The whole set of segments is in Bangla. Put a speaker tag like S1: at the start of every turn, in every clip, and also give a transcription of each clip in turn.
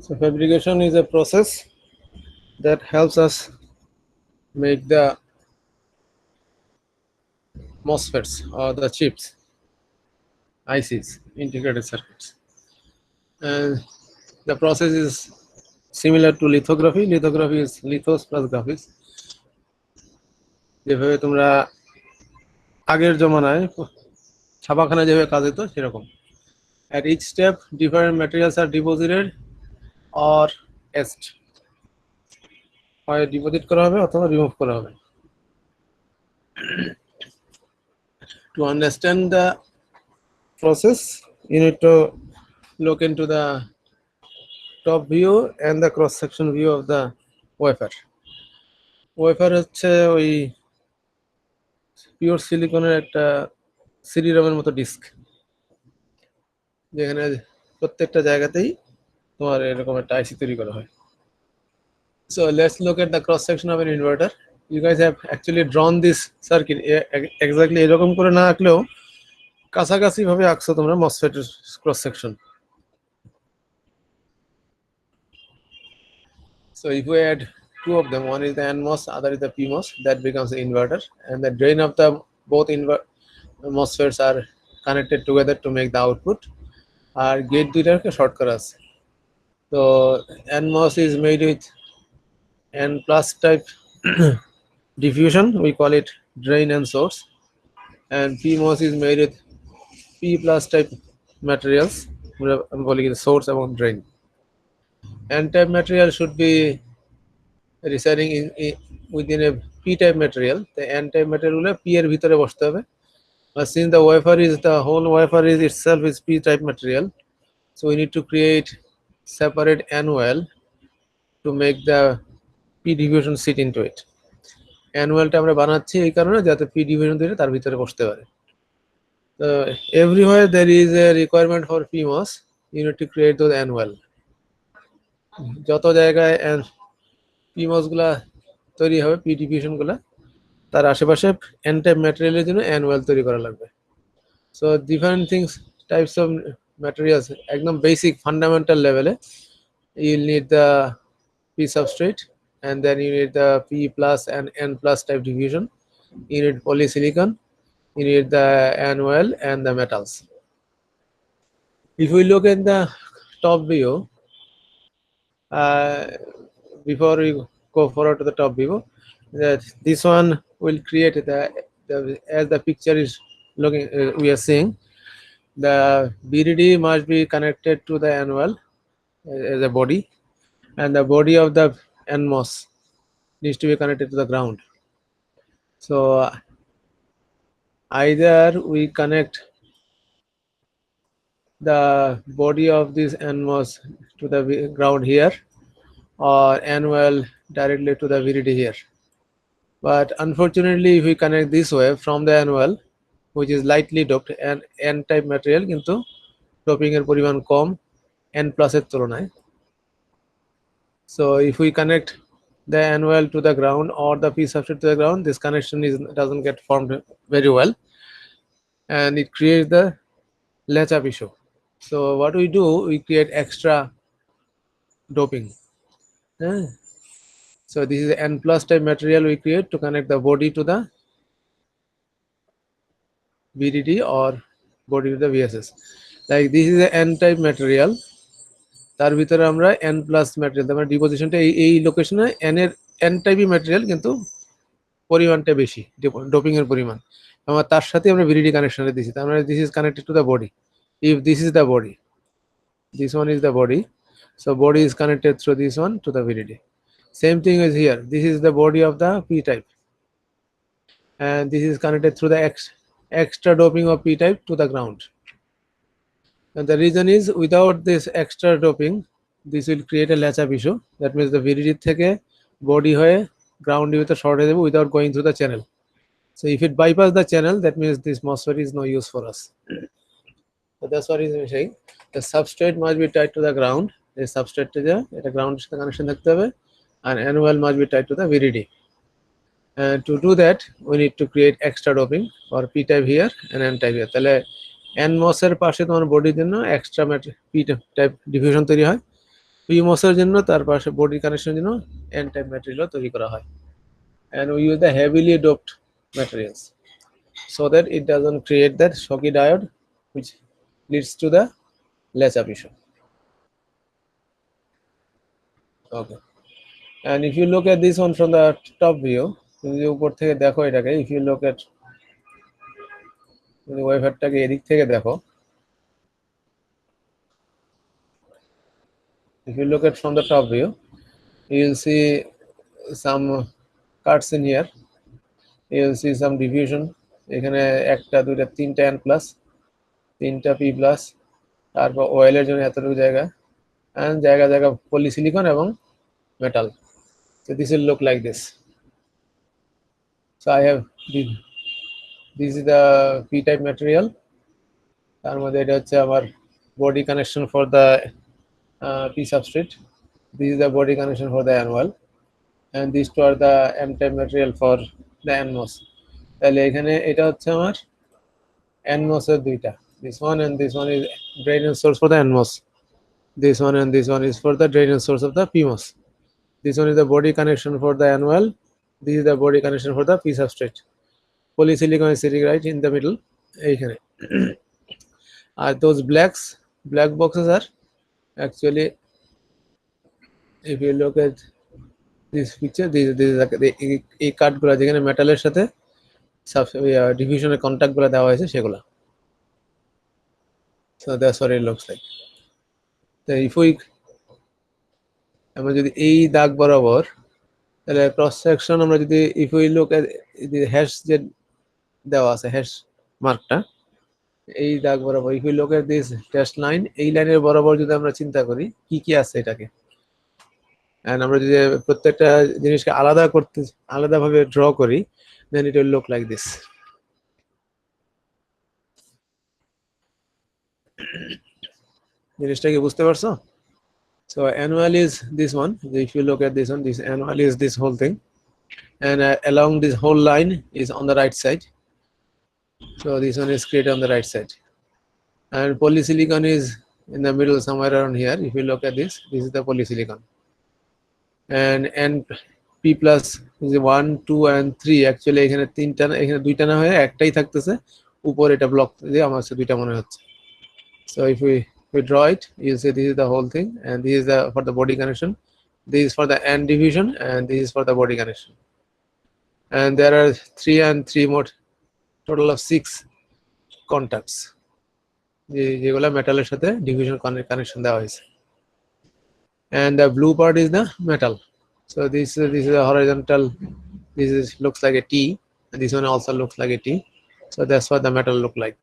S1: So fabrication is a process that helps us make the MOSFETs or the chips, ICs, integrated circuits. And the process is similar to lithography. Lithography is lithos plus graphics. যেভাবে তোমরা আগের জমানায় ছাপাখানা যেভাবে কাজ হতো সেরকম। At each step, different materials are deposited or etched. হয় ডিপোজিট করা হবে অথবা রিমুভ করা হবে। To understand the process, you need to look into the top view and the cross section view of the wafer. Wafer হচ্ছে ওই পিওর সিলিকনের একটা সিডি-রমের মতো ডিস্ক, যেখানে প্রত্যেকটা জায়গাতেই তোমার এরকম একটা আইসি তৈরি করা হয়। So let's look at the cross section of an inverter. You guys have actually drawn this circuit exactly এরকম করে না আঁকলেও কাছাকাছি ভাবে আঁকছো তোমরা MOSFET এর cross section. So if we add two of them, one is the NMOS, other is the PMOS, that becomes the inverter, and the drain of the both MOSFETs are connected together to make the output. Our gate দুইটাকে short করা আছে। So NMOS is made with N plus type diffusion, we call it drain and source, and PMOS is made with P plus type materials, I'm calling it source and drain. N type material should be residing within a P type material. The N type material will P এর ভিতরে বসতে হবে, but since the wafer is the whole wafer is itself is P type material, so we need to create separate N well to make the P diffusion sit into it. N well টা আমরা বানাচ্ছি এই কারণে যাতে P diffusion দিলে তার ভিতরে বসতে পারে। Everywhere there is a requirement for PMOS, you need to create those N well. যত জায়গায় PMOS গুলা তৈরি হবে, P diffusion গুলা, তার আশেপাশে N type material এর জন্য N well তৈরি করা লাগবে। So different things, types of materials, একদম basic fundamental level, you need the P substrate, and then you need the P plus and N plus type diffusion. You need polysilicon, you need the N well and the metals. If we look at the top view, before we go forward to the top view, that this one will create the as the picture is looking, we are seeing the VDD must be connected to the N well as a body, and the body of the NMOS needs to be connected to the ground. So either we connect the body of this NMOS to the ground here, or N well directly to the VDD here. But unfortunately, if we connect this way from the N well, which is lightly doped and N type material, কিন্তু doping এর পরিমাণ কম N plus এর তুলনায়। So if we connect the N well to the ground or the P substrate to the ground, this connection doesn't get formed very well, and it creates the latch up issue. So what we do, we create extra doping. So this is N plus type material we create to connect the body to the VDD or body to the VSS. Like this is a N type material, তার ভিতরে আমরা N plus material, আমরা ডিপোজিশনটা এই লোকেশনে N টাইপই ম্যাটেরিয়াল কিন্তু পরিমাণটা বেশি, ডোপিং এর পরিমাণ, আমরা তার সাথে আমরা VDD কানেকশনে দিয়েছি। তার মানে this is connected to the body. If this is the body, this one is the body, so body is connected through this one to the VDD. Same thing is here, this is the body of the P type, and this is connected through the extra doping of P type to the ground. And the reason is, without this extra doping, this will create a latch up issue. That means the VDD থেকে body হয়ে ground ভিতরে short হয়ে যাবে without going through the channel. So if it bypass the channel, that means this MOSFET is no use for us. So that's what I'm saying. The substrate must be tied to the ground. The substrate to the ground connection থাকতে হবে, and N well must be tied to the VDD. And to do that, we need to create extra doping for P type here and N type here. তাহলে NMOS এর পাশে তোমার বডির জন্য এক্সট্রা P টাইপ ডিফিউশন তৈরি হয়, PMOS এর জন্য তার পাশে বডি কানেকশনের জন্য N টাইপ ম্যাটেরিয়াল তৈরি করা হয়, and we use the heavily doped materials so that it doesn't create that shocky diode which leads to the latch up issue. Okay, and if you look at this one from the top view, যদি উপর থেকে দেখো এটাকে, if you look at যদি ওয়েফারটাকে এদিক থেকে দেখো, if you look at from the top view, you will see some cuts in here, you will see some diffusion, এখানে একটা দুইটা তিনটা N প্লাস, তিনটা P প্লাস, তারপর ওয়েলের জন্য এতটুকু জায়গা, and জায়গা জায়গা পলিসিলিকন এবং metal. So this will look like this. So I have this is the P type material, তার মধ্যে এটা হচ্ছে আমার body connection for the P substrate, this is the body connection for the annual, and these two are the M type material for the NMOS. তাহলে এখানে এটা হচ্ছে আমার NMOS এর দুইটা, this one and this one is drain and source for the NMOS, this one and this one is for the drain and source of the PMOS. This one is the body connection for the annual, this is the body connection for the P substrate. Polysilicon is sitting right in the middle এইখানে. আর those black boxes are actually, if you look at this picture, this is এই কাটগুলো যেখানে মেটালের সাথে ডিফিউশনের কন্ট্যাক্টগুলো দেওয়া হয়েছে সেগুলো. So that's what it looks like. So if we আমরা যদি এই দাগ বরাবর, তাহলে ক্রস সেকশন আমরা যদি if we look at the hash যে দেওয়া আছে হ্যাশ মার্কটা, এই দাগ বরাবর if we look at this dash line, এই লাইনের বরাবর যদি আমরা চিন্তা করি কি কি আছে এটাকে, and আমরা যদি প্রত্যেকটা জিনিসকে আলাদাভাবে ড্র করি, then it will look like this. জিনিসটা কি বুঝতে পারছো? So annual is this one, if you look at this one, this annual is this whole thing, and along this whole line is on the right side, so this one is created on the right side, and polysilicon is in the middle somewhere around here. If you look at this is the polysilicon, and P plus is 1 2 and 3, actually এখানে তিনটা না, এখানে দুইটা না হয়ে একটাই থাকতেছে, উপর এটা ব্লক দিয়ে আমার কাছে দুইটা মনে হচ্ছে. So if we draw it, you see this is the whole thing, and this is the for the body connection, this is for the N division, and this is for the body connection, and there are 3 and 3 more, total of 6 contacts যেগুলো মেটালের সাথে ডিভিশন কানেকশন দেওয়া হয়েছে. And the blue part is the metal, so this is a horizontal, this is looks like a T, and this one also looks like a T, so that's what the metal look like.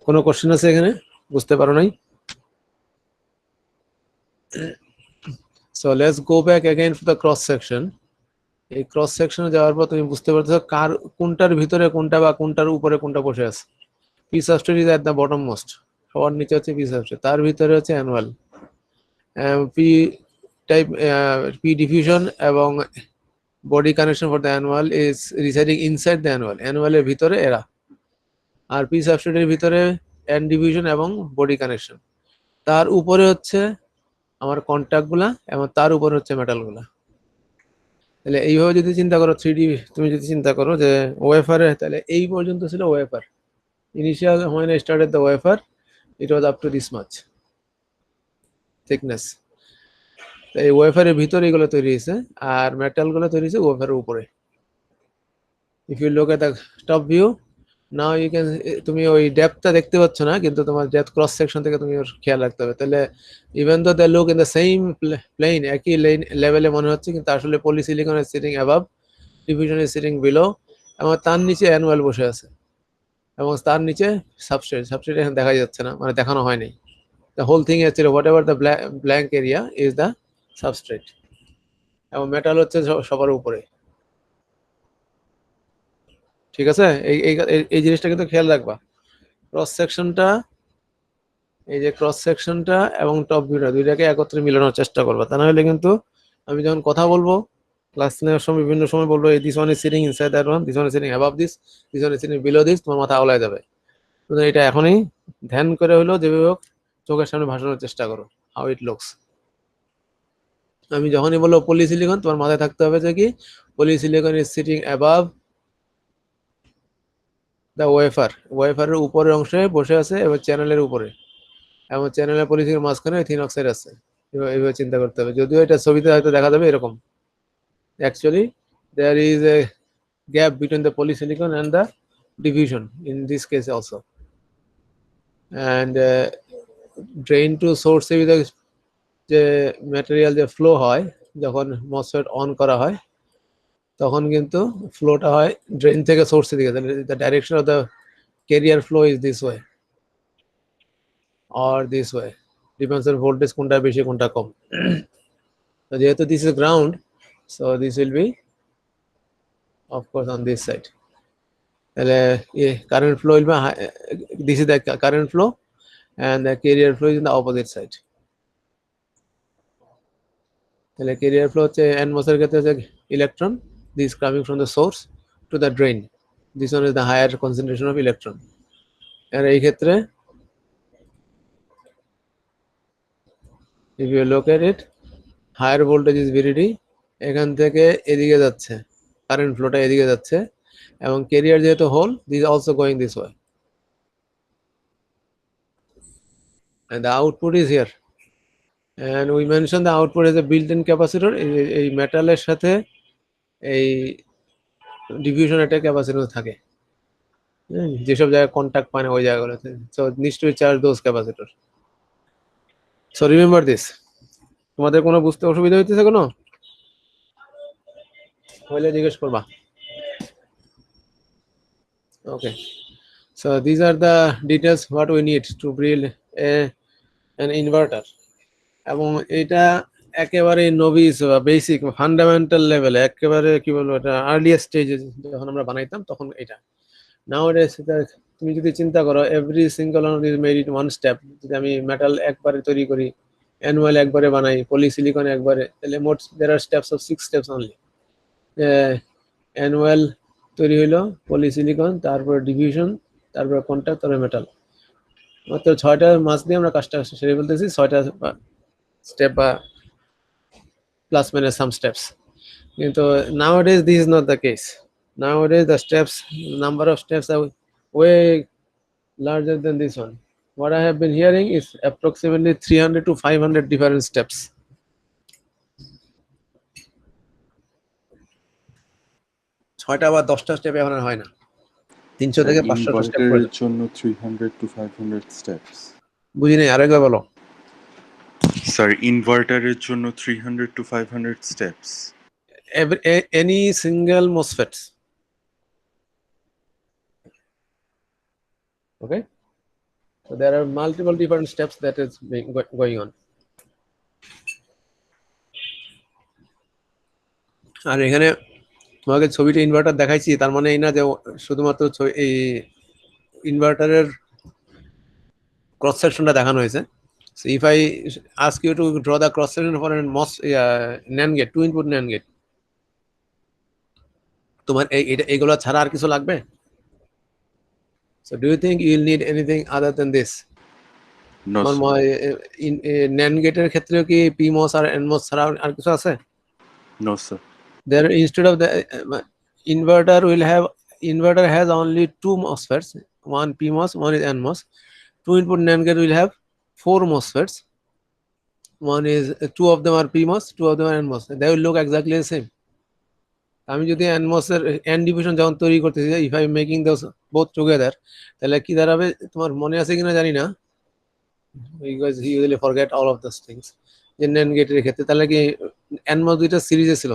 S1: কোনো কোশ্চেন আছে এখানে? বুঝতে পারো নাই? So let's go back again for the cross section. এই ক্রস সেকশনে যাওয়ার পর তুমি বুঝতে পারছো কার কোনটার ভিতরে কোনটা বা কোনটার উপরে কোনটা বসে আছে. P substrate is at the bottom most, সবার নিচে হচ্ছে P substrate, তার ভিতরে হচ্ছে annual, P type P diffusion এবং body connection for the annual is residing inside the annual এর ভিতরে এরা, আর P substrate এর ভিতরে N division এবং body connection, তার উপরে হচ্ছে আমার কন্ট্যাক্টগুলা এবং তার উপরে হচ্ছে মেটালগুলা. তাহলে এইভাবে যদি চিন্তা করো 3D, তুমি যদি চিন্তা করো যে ওয়েফারে, তাহলে এই পর্যন্ত ছিল wafer. Initial when I started the wafer, it was up to this much thickness. এই ওয়েফারের ভিতরে এগুলো তৈরি হয়েছে, আর মেটালগুলো তৈরি হয়েছে ওয়েফারের উপরে. If you look at the top view, now you can, তুমি ওই ডেপথটা দেখতে পাচ্ছ না, কিন্তু তোমার ডেপথ ক্রস সেকশন থেকে তুমি খেয়াল রাখতে হবে. তাহলে even though they look in the same plane, একই লেভেলে মনে হচ্ছে, কিন্তু আসলে polysilicon is sitting above, diffusion is sitting below, এবং তার নিচে অ্যানুয়াল বসে আছে, এবং তার নিচে সাবস্ট্রেট এখানে দেখা যাচ্ছে না, মানে দেখানো হয়নি. দ্য হোল থিং হচ্ছে what ever the blank area is the substrate, এবং মেটাল হচ্ছে সবার উপরে. ঠিক আছে, এই জিনিসটা কিন্তু খেয়াল রাখবা. ক্রস সেকশনটা, এই যে ক্রস সেকশনটা এবং টপ ভিউটা দুইটাকে একত্রে মিলানোর চেষ্টা করবা, তা না হলে কিন্তু আমি যখন কথা বলবো ক্লাস নেওয়ার সময় বিভিন্ন সময় বলবো এই this one is sitting inside that one, this one is sitting above this, this one is sitting below this, তোমার মাথা আওলায় যাবে. এটা এখনই ধ্যান করে হলো যেভাবে হোক চোখের সামনে ভাসানোর চেষ্টা করো, হাউ ইট লুকস. আমি যখনই বলবো পলিসিলিকন, তোমার মাথায় থাকতে হবে যে কি polysilicon is sitting above the wafer, ওয়েফারের উপরের অংশে বসে আছে এবার চ্যানেলের উপরে, এবং চ্যানেলের পলিসিলিকন মাঝখানে থিন অক্সাইড আছে। এইভাবে চিন্তা করতে হবে, যদিও এটা ছবিতে হয়তো দেখা যাবে এরকম। Actually there is a gap between the polysilicon and the diffusion in this case also. And drain to সোর্সে যে ম্যাটেরিয়াল যে ফ্লো হয় যখন মসফেট অন করা হয় তখন কিন্তু ফ্লোটা হয় ড্রেন থেকে সোর্সের দিকে, the direction of the career flow is this way or this way, depends on voltage কোনটা বেশি কোনটা কম। তো যেহেতু this is ground, so this will be of course on this side, তাহলে current flow will be this is the current flow and the carrier flow is in the opposite side। তাহলে carrier flow হচ্ছে NMOS এর ক্ষেত্রে হচ্ছে electron, this coming from the source to the drain, this one is the higher concentration of electron। আর এই ক্ষেত্রে if you look at it, higher voltage is VDD, এখান থেকে এদিকে যাচ্ছে কারেন্ট ফ্লোটা এদিকে যাচ্ছে, এবং ক্যারিয়ার যেহেতু hole, this also going this way, and the output is here, and we mentioned the output is a built-in capacitor। এই মেটালের সাথে এই ডিফিউশন একটা ক্যাপাসিটর থাকে, যেসব জায়গায় কন্টাক্ট পায় না ওই জায়গাগুলোতে, so needs to charge those capacitor. So remember this. তোমাদের কোনো বুঝতে অসুবিধা হইতেছে কোনো হইলে জিজ্ঞেস করবা। Okay, so these are the details what we need to build an inverter, এবং এটা একেবারে নভিস বা বেসিক ফান্ডামেন্টাল লেভেলে একেবারে কি বলবো এটা আর্লিয়েস্ট স্টেজে যখন আমরা বানাইতাম তখন এটা। নাওয়াডেজ তুমি যদি চিন্তা করো every single one is made in one step, যদি আমি মেটাল একবারে তৈরি করি, অ্যানুয়াল একবারে বানাই, পলিসিলিকন একবারে, তাহলে মোট there are steps of 6 steps only. Annual তৈরি হইলো, পলিসিলিকন, তারপর ডিভিশন, তারপর কন্টাক্ট, তারপর মেটাল, মাত্র 6টা মাস দিয়ে আমরা কাজটা সেরে ফেলতেছি, 6টা স্টেপ বা প্লাস মাইনাস সাম স্টেপস। কিন্তু nowadays this is not the case, nowadays the steps, number of steps are way larger than this one. What I have been hearing is approximately 300 to 500 different steps। 6টা বা 10টা স্টেপ এখন আর হয় না, 300 থেকে 500 স্টেপ
S2: ইনভার্টারের জন্য 300 to 500 স্টেপস।
S1: বুঝি নাই, আরেকবার বলো।
S2: স্যার ইনভার্টারের জন্য 300 to 500 steps.
S1: Any single MOSFETs, okay, so there are multiple different steps that is going on। আর এখানে তোমাকে ছবিটা ইনভার্টার দেখাইছি, তার মানে এই না যে শুধুমাত্র এই ইনভার্টারের ক্রস সেকশনটা দেখানো হয়েছে। So if I ask you to draw the cross section for a NAND gate, 2 input NAND gate, তোমার এইগুলো ছাড়া আর কিছু লাগবে? So do you think you will need anything other than this?
S2: No
S1: NAND গেটের ক্ষেত্রেও কি PMOS আর NMOS ছাড়া আর কিছু আছে?
S2: No sir.
S1: There instead of the inverter has only 2 MOSFETs, one PMOS, one is NMOS. 2 input NAND gate will have 4 MOSFETs, one is 2 of them are PMOS, 2 of them are NMOS, they will look exactly the same। আমি যদি NMOS এর N ডিভিশন যখন তৈরি করতেছি, if I am making those both together, তাহলে কি দাঁড়াবে তোমার মনে আছে কিনা জানি না, because he usually forget all of those things, যে NAND গেটের ক্ষেত্রে তাহলে কি NMOS দুইটা সিরিজে ছিল,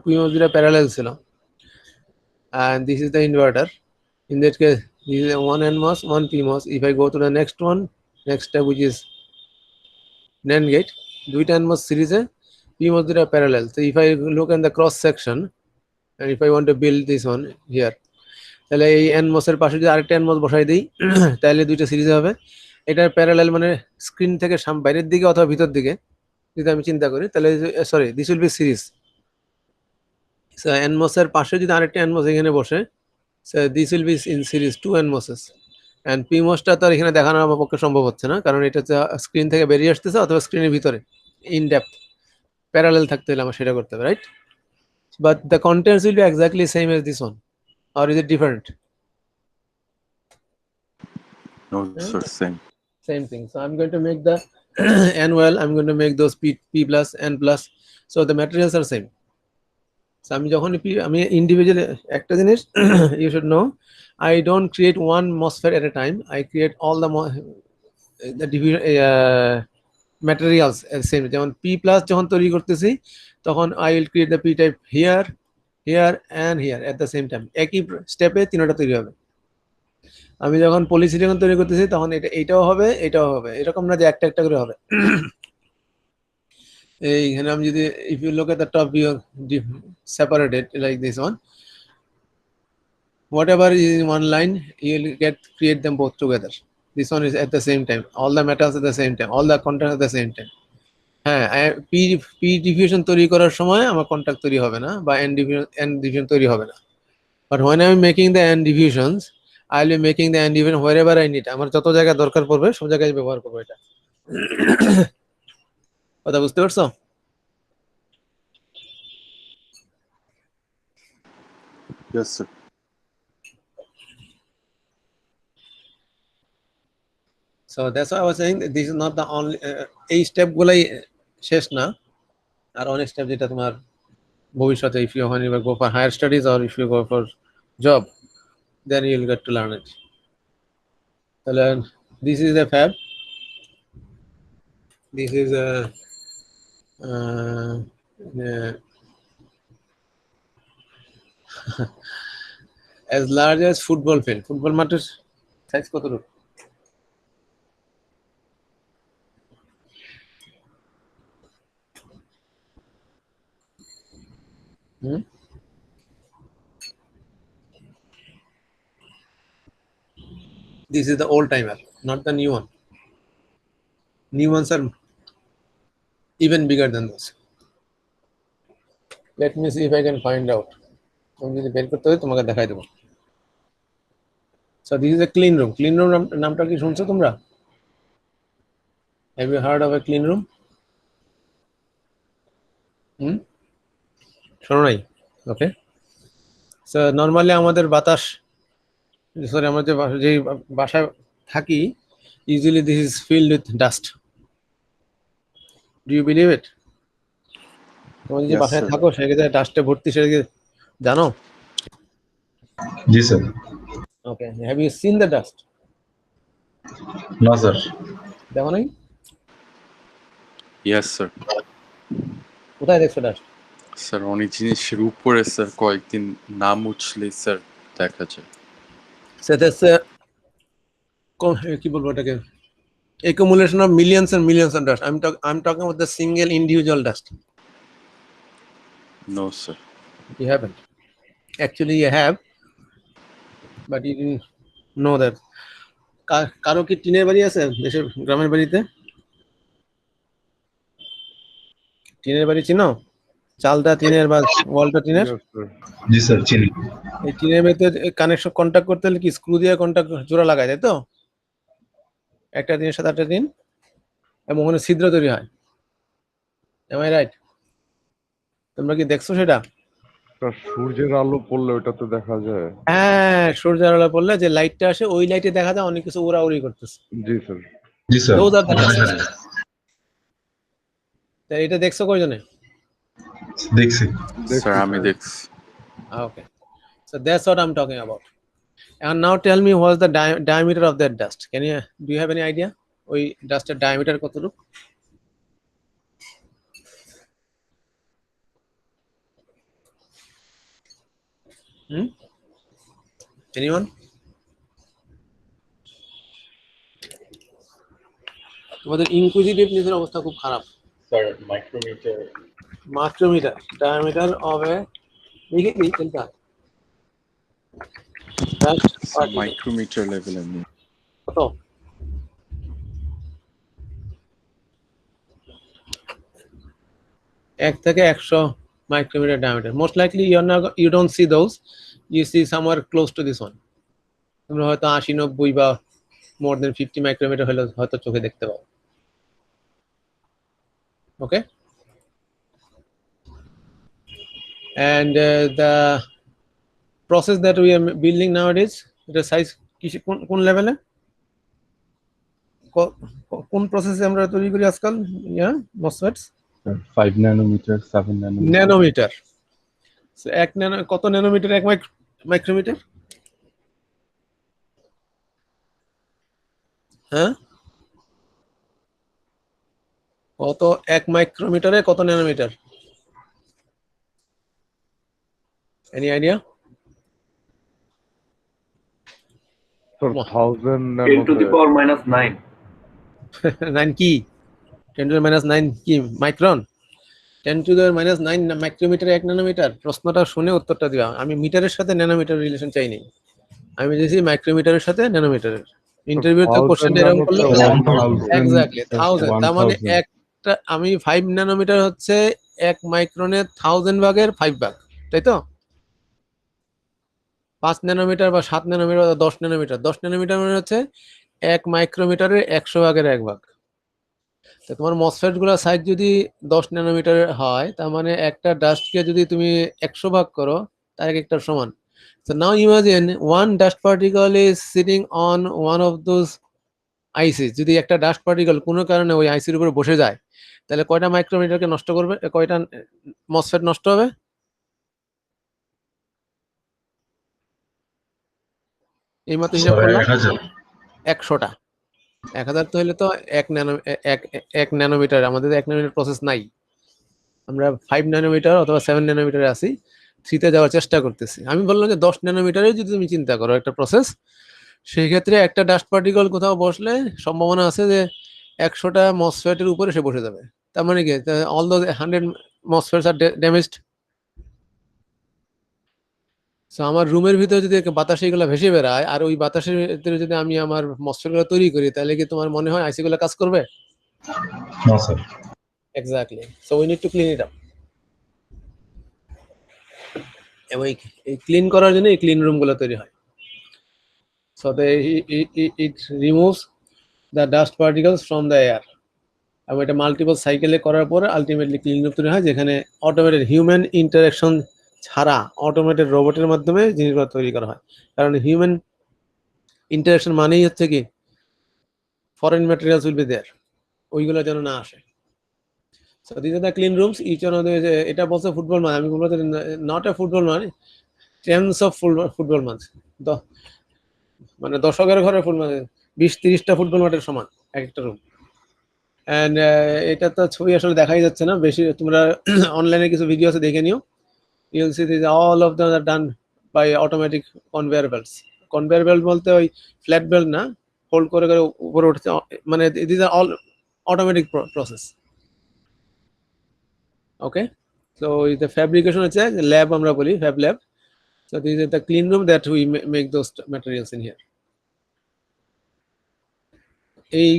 S1: PMOS দুইটা প্যারালাল ছিল, and this is the inverter। In that case, this is one NMOS, one PMOS। If I go to the next one, next step, which is NAND gate, দুইটা NMOS সিরিজে, PMOS দুইটা parallel. So if I look at the cross section and if I want to build this one here, তাহলে এই NMOS এর পাশে যদি আরেকটা NMOS বসাই দিই তাহলে দুইটা সিরিজ হবে। এটার প্যারালাল মানে স্ক্রিন থেকে বাইরের দিকে অথবা ভিতর দিকে যদি আমি চিন্তা করি, তাহলে sorry this will be series. So NMOS এর পাশে যদি আরেকটা NMOS এখানে বসে, so this will be in series 2 NMOSes, and PMOS টা তো আর এখানে দেখানো আমার পক্ষে সম্ভব হচ্ছে না, কারণ এটা স্ক্রিন থেকে বেরিয়ে আসতেছে অথবা স্ক্রিনের ভিতরে ইন ডেপথ, প্যারালাল থাকতে হলে আমার সেটা করতে হবে, right? But the contents will be exactly same as this one, or is it different?
S2: No,
S1: Yeah.
S2: sir. Same.
S1: Same thing. So I'm going to make the n well, I'm going to make those p plus n plus, so the materials are same. So আমি যখন আমি ইন্ডিভিজুয়াল একটা জিনিস you should know, I don't create one MOSFET at a time, I create all the division materials at the same. যেমন p plus যখন তৈরি করতেছি তখন I will create the p type here, here and here at the same time, একই স্টেপে তিনটা তৈরি হবে। আমি যখন পলিসিলিকন তৈরি করতেছি তখন এটাও হবে, এটাও হবে, এরকম না যে একটা একটা করে হবে। এইখানে আমি যদি if you look at the top view separated like this one, whatever is in one line you will create them both together. This one is at the same time, all the metals at the same time, all the content at the same time. হ্যাঁ, p diffusion তৈরি করার সময় আমার কন্টাক্ট তৈরি হবে না, বা n diffusion তৈরি হবে না। But when I am making the n diffusions, I will be making the n diffusion wherever I need. আমার যত জায়গা দরকার পড়বে সব জায়গায় ব্যবহার করবো এটা। কথা বুঝতে পারছো?
S2: Yes, sir.
S1: So that's why I was saying that this is not the only এই স্টেপ গুলাই শেষ না, আর অনেক স্টেপ যেটা তোমার ভবিষ্যতে if you go for higher studies or if you go for job, then you will get to learn it. তাহলে this is a fab, this is a as large as football field. Football মাঠের সাইজ কতটুকু? This is the old timer, not the new one. New ones are even bigger than this. Let me see if I can find out. আমি যদি বের করতে হয় তোমাকে দেখাই দেবো। So this is a clean room. Clean room নামটা কি শুনছো তোমরা? Have you heard of a clean room? শোনো নাই? Okay. So normally আমাদের বাতাস, সরি আমরা যে বাসায় থাকি, usually this is filled with dust. Do you believe it? তোমরা যে
S2: Yes,
S1: বাসায়
S2: sir.
S1: থাকো সেখানে ডাস্টে ভর্তি, সেটাকে জানো?
S3: जी sir.
S1: Okay. Have you seen the dust?
S3: No sir.
S1: দেখো নাই?
S2: Yes, sir.
S1: কোথায় দেখছো ডাস্ট?
S2: স্যার অনেক জিনিসের উপরে স্যার কয়েকদিন না মুছলে স্যার দেখা যায়।
S1: সেটা কি বলবো এটাকে, accumulation of millions and millions of dust. I'm talking about the single individual dust.
S2: No, sir.
S1: You haven't. Actually you have, but you didn't know that. কারো কি টিনের বাড়ি আছে দেশের গ্রামের বাড়িতে? টিনের বাড়ি চিনো? চালটা টিনের বা ওয়ালটা টিনের?
S3: जी सर चीनी।
S1: এই টিনের ভেতরে কানেকশন কন্টাক্ট করতে হলে কি স্ক্রু দিয়ে কন্টাক্ট জোড়া লাগায়, তাই তো? একটা টিনের সাথে একটা টিন, এবং ওখানে ছিদ্র তৈরি হয়। Am I right? তোমরা কি দেখছো সেটা?
S4: সূর্যের আলো পড়লে ওটাতে দেখা যায়।
S1: হ্যাঁ, সূর্যের আলো পড়লে যে লাইটটা আসে ওই লাইটে দেখা যায় অনেক কিছু উড়াউড়ি করতেছে।
S4: জি স্যার।
S3: जी sir.
S1: Those are the dust. তাই এটা দেখছো কয়জনে?
S3: देखिए।
S2: স্যার আমি দেখছি।
S1: Okay. So that's what I'm talking about. And now tell me what's the diameter of that dust. Do you have any idea? ওই ডাস্টের diameter কতটুকু? Anyone? তোমাদের ইনকুইজিটিভনেসের অবস্থা খুব খারাপ।
S3: Sir micrometer.
S1: Micrometer, diameter of a দেখি কি চিন্তা dust particle
S2: মাইক্রোমিটার লেভেল আমি
S1: কত? এক থেকে 100 micrometer diameter. Most likely you don't see those. You see somewhere close to this one. তোমরা হয়তো 80-90 বা more than 50 micrometer হলে হয়তো চোখে দেখতে পাও। Okay? and the process that we are building nowadays, the size কোন লেভেলে, কোন প্রসেসে আমরা তৈরি করি আজকাল মসফেটস?
S4: 5 nanometer, 7 nanometer.
S1: ন্যানোমিটার। এক ন্যানো, কত ন্যানোমিটার এক মাইক্রোমিটার? হ্যাঁ, কত এক মাইক্রোমিটারে কত nanometre? Any idea?
S4: Sir, 1000
S5: 10 to the
S4: nanometer.
S5: power minus 9.
S1: 9 কি? 10 to the minus 9 কি micron? 10 to the minus 9 micrometer এক ন্যানোমিটার? প্রশ্নটা শুনে উত্তরটা দিবা। আমি মিটারের সাথে ন্যানোমিটার রিলেশন চাই নাই, আমি দিয়েছি মাইক্রোমিটারের সাথে ন্যানোমিটারের। ইন্টারভিউতে কোশ্চেনটা এরকম করলে এক্স্যাক্টলি 1000, তার মানে একটা আমি 5 ন্যানোমিটার হচ্ছে এক মাইক্রনের 1000 ভাগের 5 ভাগ, তাই তো? 5 ন্যানোমিটার বা 7 ন্যানোমিটার বা 10 ন্যানোমিটার, 10 ন্যানোমিটার মানে হচ্ছে এক মাইক্রোমিটারের 100 ভাগের 1 ভাগ। তো তোমার মসফেট গুলোর সাইজ যদি 10 ন্যানোমিটার হয়, তার মানে একটা ডাস্টকে যদি তুমি 100 ভাগ করো, তার একটা সমান। So now imagine one dust particle is sitting on one of those ICs. যদি একটা ডাস্ট পার্টিকেল কোনো কারণে ওই আইসির উপরে বসে যায়, তাহলে কয়টা মাইক্রোমিটারকে নষ্ট করবে, কয়টা মসফেট নষ্ট হবে? এই মাত্র হিসাব করলাম 100টা। 1000 তো হলে তো এক ন্যানোমিটার, আমাদের 1 ন্যানোমিটার প্রসেস নাই, আমরা 5 ন্যানোমিটার অথবা 7 ন্যানোমিটারে আছি, 3তে যাওয়ার চেষ্টা করতেছি। আমি বললাম যে 10 ন্যানোমিটারে যদি তুমি চিন্তা করো একটা প্রসেস, সেই ক্ষেত্রে একটা ডাস্ট পার্টিকেল কোথাও বসলে সম্ভাবনা আছে যে 100টা মসফেটের উপরে সে বসে যাবে। তার মানে কি, all the 100 MOSFETs are damaged. So আমার রুমের ভিতরে যদি বাতাসে এগুলো ভেসে বেড়ায়, আর ওই বাতাসের ভিতরে যদি আমি আমার মসফেটগুলো তৈরি করি, তাহলে কি তোমার মনে হয় আইসি গুলো কাজ করবে?
S3: No, sir.
S1: Exactly. So we need to clean it up. এবং এই ক্লিন করার জন্য এই ক্লিন রুমগুলো তৈরি হয়। So it removes the dust particles from the air. এবং এটা মাল্টিপল সাইকেলে করার পরে আলটিমেটলি ক্লিন রুম তৈরি হয়, যেখানে অটোমেটেড হিউম্যান ইন্টারাকশন ছাড়া অটোমেটেড রোবটের মাধ্যমে জিনিসগুলো তৈরি করা হয়। কারণ হিউম্যান ইন্টারাকশন মানেই হচ্ছে কি, foreign materials will be there, ওইগুলো যেন না আসে। So this are the clean rooms, each one of the, এটা বলছে ফুটবল ম্যাচ, আমি বলবো not a football match, tens of football match, মানে দর্শকের ঘরে ফুটবল 20-30টা ফুটবল মাঠের সমান এক একটা রুম। অ্যান্ড এটা তো ছবি আসলে দেখাই যাচ্ছে না বেশি, তোমরা অনলাইনে কিছু ভিডিও আছে দেখে নিও। You'll see this all of them are done by automatic conveyor belts. Conveyor belt বলতে ওই ফ্ল্যাট বেল্ট না, হোল্ড করে করে উপরে উঠছে, মানে this are all automatic process. Okay, so the fabrication হচ্ছে ল্যাব, আমরা বলি fab lab. So this is the clean room that we make those materials in here. এই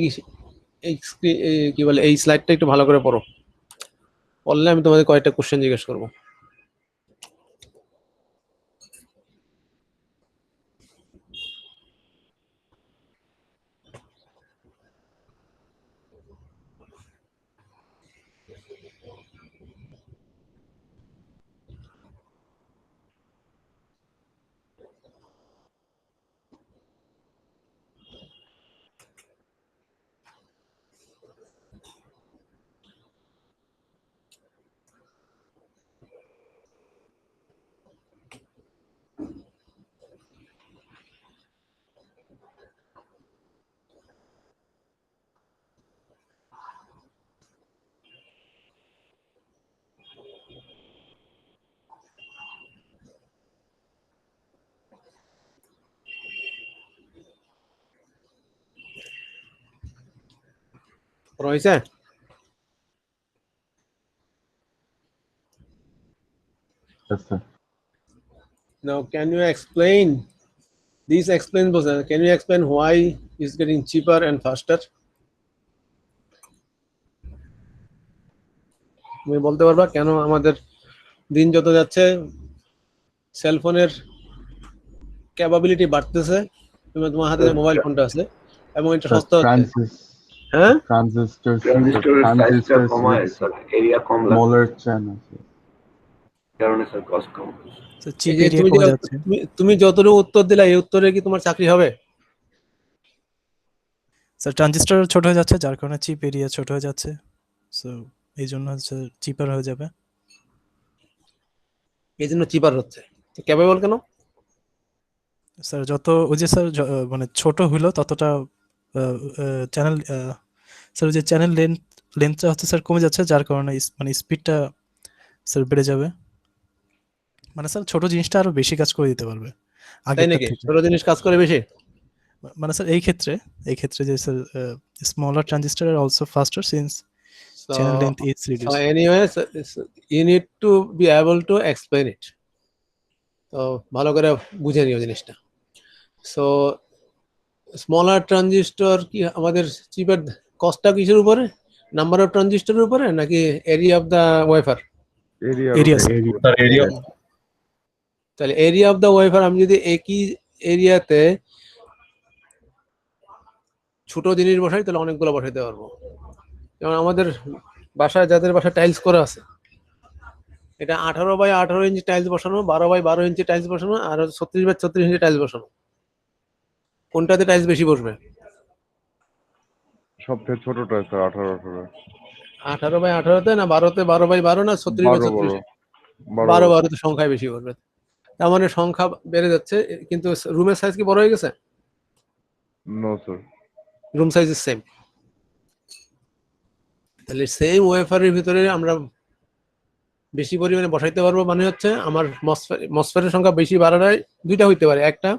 S1: কি বলে, এই স্লাইডটা একটু ভালো করে পড়ো, পড়লে আমি তোমাদের কয়েকটা কোশ্চেন জিজ্ঞেস করবো। রয়েছে?
S4: Yes, sir.
S1: Now, can you explain? These explains, can you explain why it's getting cheaper and faster? তুমি বলতে পারবা কেন আমাদের দিন যত যাচ্ছে সেলফোনের ক্যাপাবিলিটি বাড়তেছে, তোমার হাতে যে মোবাইল ফোনটা আছে এবং এটা সস্তা হচ্ছে? হ্যাঁ,
S5: ট্রানজিস্টরের সাইজটা কমায়, স্যার, এরিয়া কম লাগে।
S4: smaller channel.
S5: কারণে স্যার কস্ট কম।
S6: স্যার
S1: এই
S6: চিপ
S1: যে
S6: এরিয়া
S1: তুমি
S6: কমে
S1: যে
S6: যাচ্ছে।
S1: তুমি যতটুকু উত্তর দিলা এই উত্তরে কি তোমার চাকরি হবে?
S6: স্যার ট্রানজিস্টর ছোট হয়ে যাচ্ছে, যার কারণে চিপ এরিয়া ছোট হয়ে যাচ্ছে। সো এই জন্য হচ্ছে চিপার হয়ে যাবে।
S1: এই জন্য চিপার হচ্ছে। ক্যাপেবল কেন?
S6: স্যার যত ওই যে স্যার মানে ছোট হলো ততটা চ্যানেল স্যার ওই যে চ্যানেল লেন্থটা হচ্ছে স্যার কমে যাচ্ছে, যার কারণে মানে স্পিডটা স্যার বেড়ে যাবে। মানে স্যার ছোট জিনিসটা আরো বেশি কাজ করে দিতে পারবে
S1: তাই
S6: আগেরটার
S1: নাকি?
S6: থেকে।
S1: ছোট জিনিস কাজ করে বেশি?
S6: মানে স্যার এই ক্ষেত্রে যে sir smaller transistor are also faster since
S1: So,
S6: channel length is
S1: so
S6: reduced.
S1: anyways, you need to be able to explain it. তো ভালো করে বুঝে নিও জিনিসটা। সো স্মলার ট্রানজিস্টর কি আমাদের চিপের কস্টটা কিসের উপরে? নাম্বার অফ ট্রানজিস্টরের উপরে নাকি area of the wafer?
S6: Area,
S4: area
S6: sir.
S3: তার এরিয়া
S1: তাহলে এরিয়া অফ দ্য ওয়েফার আমি যদি একই এরিয়াতে ছোট জিনিস বসাই তাহলে অনেকগুলো বসাইতে পারবো। যেমন আমাদের বাসায় যাদের বাসায় টাইলস করা আছে, এটা 18 বাই 18 ইঞ্চি টাইলস বসানো, 12 বাই 12 ইঞ্চি টাইলস বসানো, আর 36 বাই 36 ইঞ্চি টাইলস বসানো। কোনটাতে টাইলস বেশি বসবে?
S4: সবথেকে ছোটটা স্যার 18
S1: 18 বাই 18তে না 12 বাই 12 না 36 বাই 36? 12 12তে সংখ্যায় বেশি বসবে। তার মানে সংখ্যা বেড়ে যাচ্ছে, কিন্তু রুমের সাইজ কি বড় হয়ে গেছে?
S4: No sir.
S1: Room size is same. তাহলে সেম ওয়েফারের ভিতরে আমরা বেশি পরিমাণে বসাইতে পারবো, মানে হচ্ছে আমার মসফেটের সংখ্যা বেশি বাড়ায় দুইটা হইতে পারে। একটা,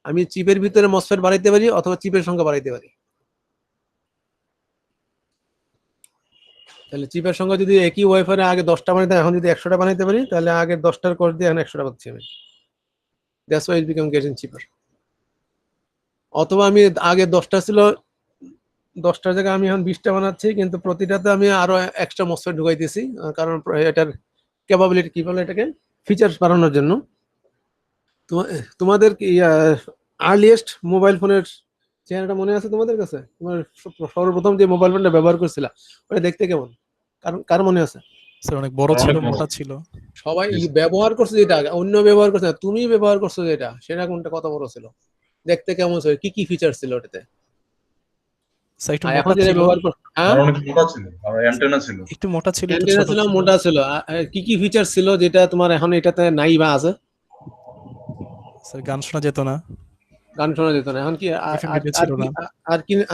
S1: আমি চিপের ভিতরে মসফেট বাড়াইতে পারি, অথবা চিপের সংখ্যা বাড়াইতে পারি। তাহলে চিপের সংখ্যা যদি একই ওয়েফারে আগে 10টা বানাইতে, এখন যদি 100টা বানাইতে পারি, তাহলে আগে 10টার কোর্স দিয়ে এখন 100টা পাচ্ছি আমি। That's why it become getting cheaper. অথবা আমি আগে 10টা ছিল, 10টার জায়গায় আমি এখন 20টা বানাচ্ছি, কিন্তু প্রতিটাতে আমি আরো এক্সট্রা মসফেট ঢুকাইতেছি, কারণ এটার ক্যাপাবিলিটি কি বলে এটাকে, ফিচার্স বাড়ানোর জন্য। তোমাদের কি আর্লিয়েস্ট মোবাইল ফোনের চেহারাটা মনে আছে তোমাদের কাছে? তোমার সর্বপ্রথম যে মোবাইল ফোনটা ব্যবহার করছিলা ওটা দেখতে কেমন? কার মনে আছে?
S6: স্যার অনেক বড় ছিল, মোটা ছিল।
S1: সবাই ব্যবহার করছে যেটা, অন্য ব্যবহার করছে না, তুমি ব্যবহার করছো যেটা, সেটা কোনটা কত বড় ছিল, দেখতে কেমন ছিল, কি কি ফিচার ছিল ওটাতে?
S6: স্যার একটু
S1: এখন
S6: মোটা
S1: যেটা
S6: ছিল,
S1: ব্যবহার কর, হ্যাঁ
S3: অনেক মোটা ছিল আর অ্যান্টেনা ছিল।
S6: একটু মোটা ছিল, একটু
S1: অ্যান্টেনা
S6: ছোট
S1: ছিল,
S6: ছিল।
S1: মোটা ছিল। কি কি ফিচার ছিল যেটা তোমার এখন এটাতে নাই বা আছে?
S6: স্যার গান শোনা যেত না,
S1: গান শোনা যেত না। এখন কি
S6: FM রেডিও ছিল না,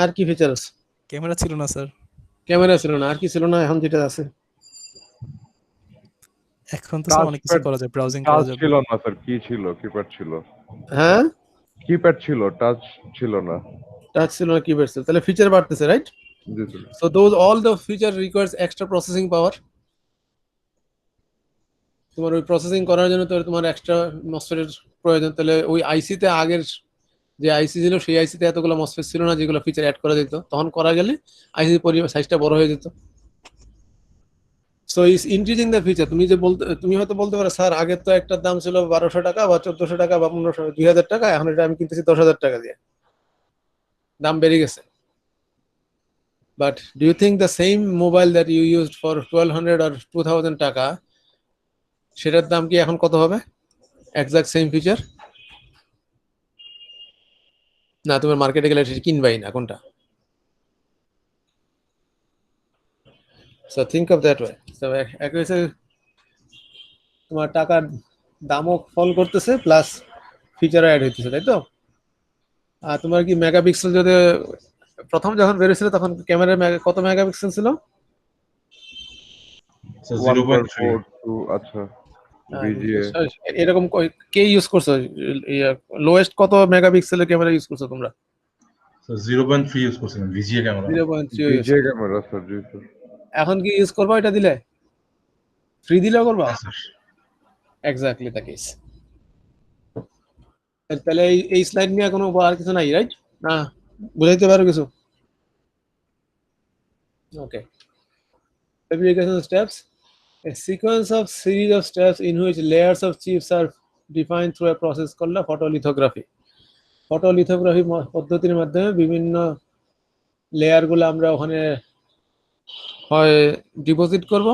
S1: আর কি ফিচার আছে?
S6: ক্যামেরা ছিল না স্যার।
S1: ক্যামেরা ছিল না, আর কি ছিল না এখন যেটা আছে?
S6: এখন তো স্যার অনেক কিছু করা যায়, ব্রাউজিং করা
S4: টাচ
S6: যাবে।
S4: ছিল না স্যার, কি ছিল? কিপ্যাড ছিল।
S1: হ্যাঁ,
S4: কিপ্যাড ছিল, টাচ ছিল না।
S1: টাচ ছিল না, কিপ্যাড ছিল। তাহলে ফিচার বাড়তেছে, right?
S4: G sir.
S1: So those all the feature requires extra processing power. তোমার ওই প্রসেসিং করার জন্য তো তোমার এক্সট্রা মসফেটের প্রয়োজন। তাহলে ওই আইসিতে আগের যে আইসি ছিল সেই আইসিতে এতগুলো মসফেট ছিল না যেগুলো ফিচার অ্যাড করা যেত, তখন করা গেলে আইসির পরিমাণ সাইজটা বড় হয়ে যেত। So is increasing the feature. তুমি হয়তো বলতে পারো, স্যার আগে তো একটার দাম ছিল 1200 টাকা বা 1400 টাকা বা 1500 2000 টাকা, এখন এটা আমি কিনতেছি 10,000 টাকা দিয়ে, দাম বেড়ে গেছে। But do you think the same mobile that you used for 1200 or 2000 টাকা, সেটার দাম কি এখন কত হবে? এক্সাক্ট সেম ফিচার না, তোমার মার্কেটে গেলে সেটা কিনবাই না। কোনটা? So think of that way. So একই তোমার টাকার দামও ফল করতেছে, প্লাস ফিচারও অ্যাড হইতেছে, তাই তো? আর তোমার কি মেগাপিক্সেল, যদি প্রথম যখন বেরিয়েছিল তখন ক্যামেরা কত মেগাপিক্সেল ছিল?
S4: 1.42। আচ্ছা, ভিজিএ
S1: এরকম কে ইউজ করছো? লোয়েস্ট কত মেগাপিক্সেলের ক্যামেরা ইউজ করছো তোমরা?
S3: 0.3 ইউজ করছিলাম VGA camera.
S1: 0.3
S4: VGA camera sir. জি স্যার।
S1: এখন কি ইউজ করবা এটা দিলে? ফ্রি দিলেও করবা?
S3: Sir
S1: exactly the case. তাহলে এই স্লাইড নিয়ে কোনো আর কিছু নাই, রাইট? না, বুঝাইতে পারো কিছু? ওকে। Fabrication steps: a sequence of series of steps in which layers of chips are defined through a process called photolithography. Photolithography পদ্ধতির মাধ্যমে বিভিন্ন লেয়ার গুলো আমরা ওখানে হয় ডিপোজিট করব,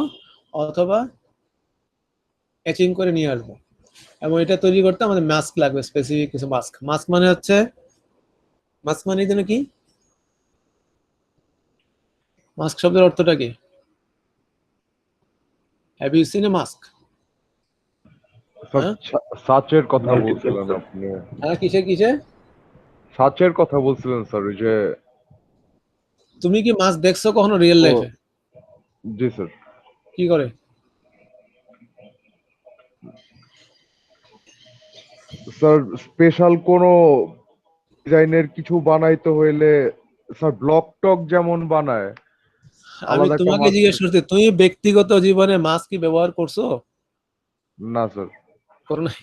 S1: অথবা এচিং করে নিয়ে আসবো। এবং এটা তৈরি করতে আমাদের মাস্ক লাগবে, স্পেসিফিক কিছু মাস্ক। মাস্ক মানে হচ্ছে, মাস্ক মানে যেন কি, মাস্ক শব্দের অর্থটা কি? Have you seen a mask?
S4: Sir
S1: হ্যাঁ
S4: সাচের কথা বলছিলেন আপনি,
S1: হ্যাঁ, কিসে কিসে?
S4: সাচের কথা বলছিলেন স্যার, ওই যে
S1: তুমি কি মাস্ক দেখছো কখনো রিয়েল
S4: ও
S1: লাইফে?
S4: জি স্যার।
S1: কি করে?
S4: স্যার স্পেশাল কোনো ডিজাইনের কিছু বানাইতে হইলে স্যার ব্লক টক যেমন বানায়
S1: আমি
S4: আলাদা একটা
S1: তোমাকে
S4: মাস্ক।
S1: জিজ্ঞেস করছি, তুমি ব্যক্তিগত জীবনে মাস্ক কি ব্যবহার করছো?
S4: না স্যার।
S1: করো নাই?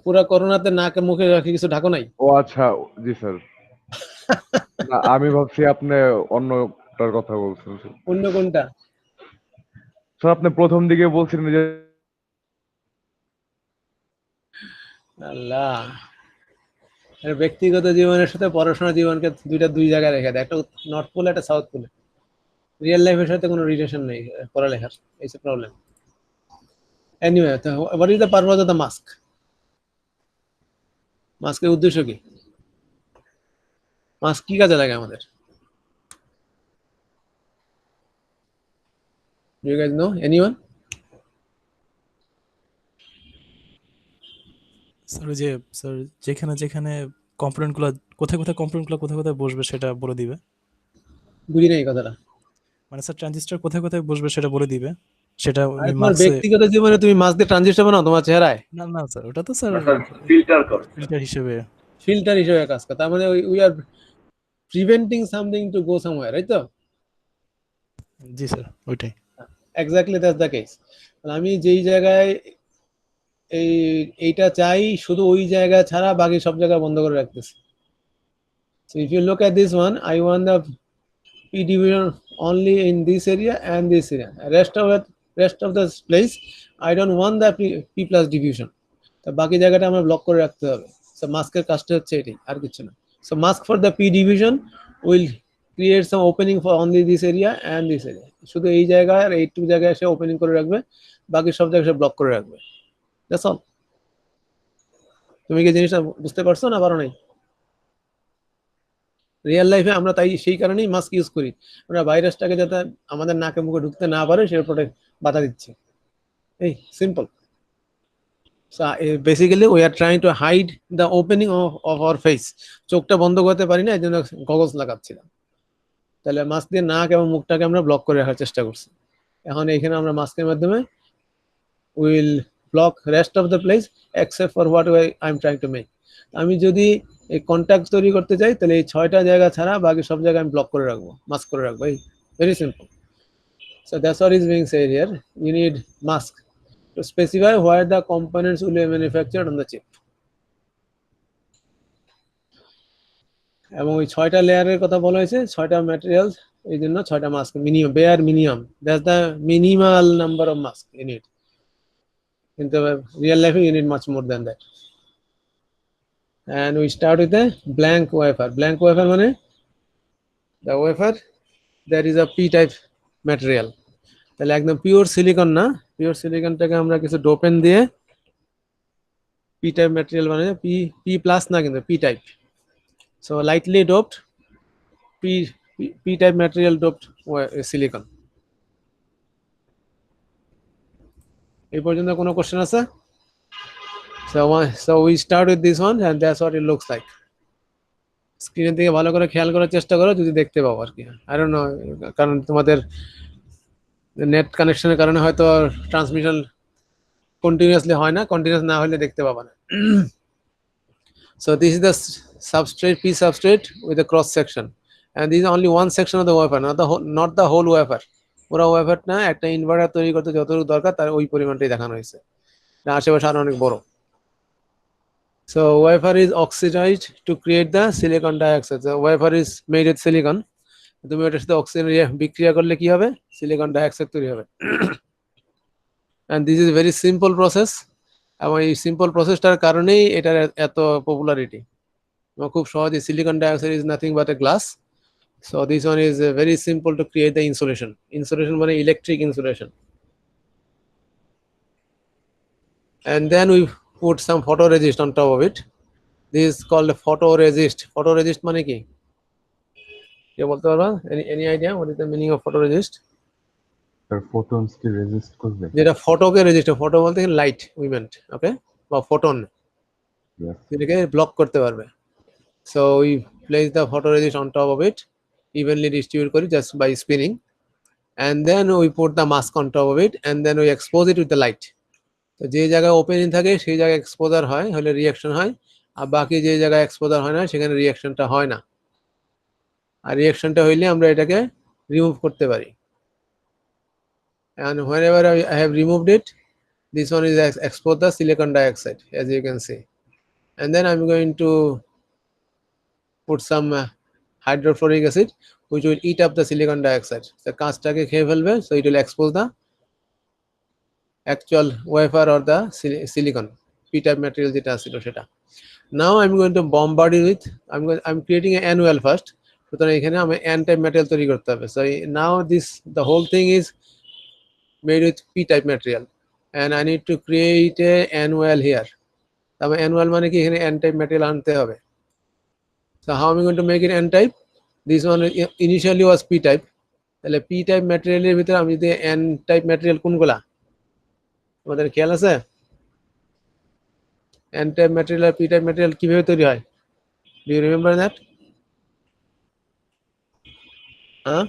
S1: পুরা করোনাতে নাকে মুখে রাখি কিছু ঢাকো নাই?
S4: ও আচ্ছা, জি স্যার। না আমি ভাবছি আপনি অন্যটার কথা বলছেন স্যার।
S1: অন্য কোনটা?
S4: স্যার আপনি প্রথম দিকে বলছিলেন যে
S1: আল্লাহ, এর ব্যক্তিগত জীবনের সাথে পড়াশোনার জীবনকে দুই জায়গায় রেখে দেয়, একটা নর্থ পোলে একটা সাউথ পোলে। রিয়েল লাইফের সাথে কোনো রিলেশন নেই পড়ালেখার, এই problem. Anyway, what is the purpose of the mask? মাস্কের উদ্দেশ্য কি? মাস্ক কি কাজে লাগে আমাদের? You guys know? Anyone?
S6: Sir ওই যে স্যার যেখানে যেখানে কম্পোনেন্টগুলো কোথায় কোথায় বসবে সেটা বলে দিবে।
S1: বুঝি নাই এই কথাটা।
S6: মানে স্যার ট্রানজিস্টর কোথায় কোথায় বসবে সেটা বলে দিবে, সেটা
S1: আরে
S6: ওই
S1: তোমার
S6: মার্কসে।
S1: ব্যক্তিগত জীবনে তুমি মাস্ক দিয়ে ট্রানজিস্টার বানাও তোমার চেহারায়?
S6: না না স্যার, ওটা তো স্যার ফিল্টার হিসেবে।
S1: ফিল্টার হিসেবে কাজ করে, তার মানে we are preventing something to go somewhere, right তো?
S6: জি স্যার, ওইটাই।
S1: Exactly that's the case. আমি যেই জায়গায় এই এইটা চাই, শুধু ওই জায়গা ছাড়া বাকি সব জায়গা বন্ধ করে রাখতেছি। So if you look at this one, I want the P division only in this area and this area. Rest of the place, I don't want the P plus division. তো বাকি জায়গাটা আমরা ব্লক করে রাখতে হবে। সো মাস্কের কাজটা হচ্ছে এটাই, আর কিছু না। So mask for the P division will create some opening for only this area and this area. শুধু এই জায়গায় আর এইটুকু জায়গায় সে ওপেনিং করে রাখবে, বাকি সব জায়গায় সে ব্লক করে রাখবে। That's all. তুমি কি জিনিসটা বুঝতে পারছো না পারো নাই? রিয়েল লাইফে আমরা তাই সেই কারণেই মাস্ক ইউজ করি, আমরা ভাইরাসটাকে যাতে আমাদের নাকে মুখে ঢুকতে না পারে সেটা প্রোটেক্ট বাধা দিচ্ছে। এই simple. So basically we are trying to hide the opening of our face. চোখটা বন্ধ করতে পারি না, এই জন্য গগলস লাগাচ্ছিলাম। তাহলে মাস্ক দিয়ে নাক এবং মুখটাকে আমরা ব্লক করে রাখার চেষ্টা করছি। এখন এখানে আমরা মাস্কের মাধ্যমে will block rest of the place except for what I am trying to make. আমি যদি এই কন্ট্যাক্ট তৈরি করতে চাই, তাহলে এই 6টা জায়গা ছাড়া বাকি সব জায়গায় আমি ব্লক করে রাখবো, মাস্ক করে রাখবো। এই very simple. So that's what is being said here. You need mask to specify where the components will be manufactured on the chip. এবং ওই 6টা লেয়ারের কথা বলা হয়েছে, 6টা ম্যাটেরিয়ালস, এই জন্য 6টা mask minimum, bare minimum, that's the minimal number of mask you need. কিন্তু রিয়েল লাইফে you need much more than that. And we start with a blank wafer. Blank wafer মানে the wafer there is a p type material. তাহলে একদম পিওর সিলিকন না, পিওর সিলিকনটাকে আমরা কিছু ডোপেন দিয়ে পি টাইপ ম্যাটেরিয়াল বানাই। পি প্লাস না, কিন্তু P type. So lightly doped P type material doped silicon. এই পর্যন্ত কোনো কোশ্চেন আছে? So we start with this one and that's what it looks like. স্ক্রিনের দিকে ভালো করে খেয়াল করার চেষ্টা করো, যদি দেখতে পাও আর কি। I don't know, কারণ তোমাদের নেট কানেকশনের কারণে হয়তো ট্রান্সমিশন কন্টিনিউয়াসলি হয় না, কন্টিনিউয়াস না হলে দেখতে পাবা না। So this is the substrate, P substrate with a cross section, and this is only one section of the wafer, not the whole wafer. পুরো ওয়েফার না, একটা ইনভার্টার তৈরি করতে যতটুকু দরকার তার ওই পরিমাণটাই দেখানো হয়েছে, আশেপাশে আরো অনেক বড়। So wafer is oxidized to create the silicon dioxide. So wafer is made with silicon. তুমি ওটার সাথে অক্সিজেন বিক্রিয়া করলে কি হবে? সিলিকন ডাইঅক্সাইড তৈরি হবে। And this is a very simple process, এবং এই সিম্পল প্রসেসটার কারণেই এটার এত পপুলারিটি। খুব সহজে, silicon dioxide is nothing but a glass. So this one is very simple to create the insulation. Insulation মানে electric insulation. and then we put some photoresist on top of it. This is called photoresist. Photoresist মানে কি? কে বলতে পারবা? Any idea what is the meaning of photoresist?
S5: তার ফোটনস কে রেজিস্ট করবে।
S1: যেটা ফটোকে রেজিস্ট, ফটো বলতে লাইট উই মেন্ট, ওকে, বা ফোটন
S5: Yes.
S1: এটাকে ব্লক করতে পারবে। So we place the photoresist on top of it, evenly distribute করি just by spinning, and then we put the mask on top of it, and then we expose it with the light. তো যে জায়গায় ওপেনিং থাকে সেই জায়গায় এক্সপোজার হয়, হলে রিঅ্যাকশন হয়, আর বাকি যে জায়গায় এক্সপোজার হয় না সেখানে রিঅ্যাকশনটা হয় না। আর রিঅ্যাকশনটা হইলে আমরা এটাকে রিমুভ করতে পারি। And whenever I have removed it, this one is expose the silicon dioxide, as you can see. And then I'm going to put some hydrofluoric acid, which will eat up the silicon dioxide. The কাঁচটাকে খেয়ে ফেলবে, so it will expose the actual wafer or the silicon p-type material যেটা ছিল সেটা। Now I'm going to bombard it with, I'm creating an NaOL first. সুতরাং এখানে আমি n-type material তৈরি করতে হবে। So now the whole thing is made with p-type material, and I need to create a NaOL here. তবে NaOL মানে কি, এখানে n-type material আনতে হবে। So how am I going to make it n-type? This one initially was p-type. তাহলে p-type material এর ভিতরে আমি যদি n-type material কোনগুলা আমাদের খেয়াল আছে? n-type material আর p-type material কিভাবে তৈরি হয়? Do you remember that? হ্যাঁ,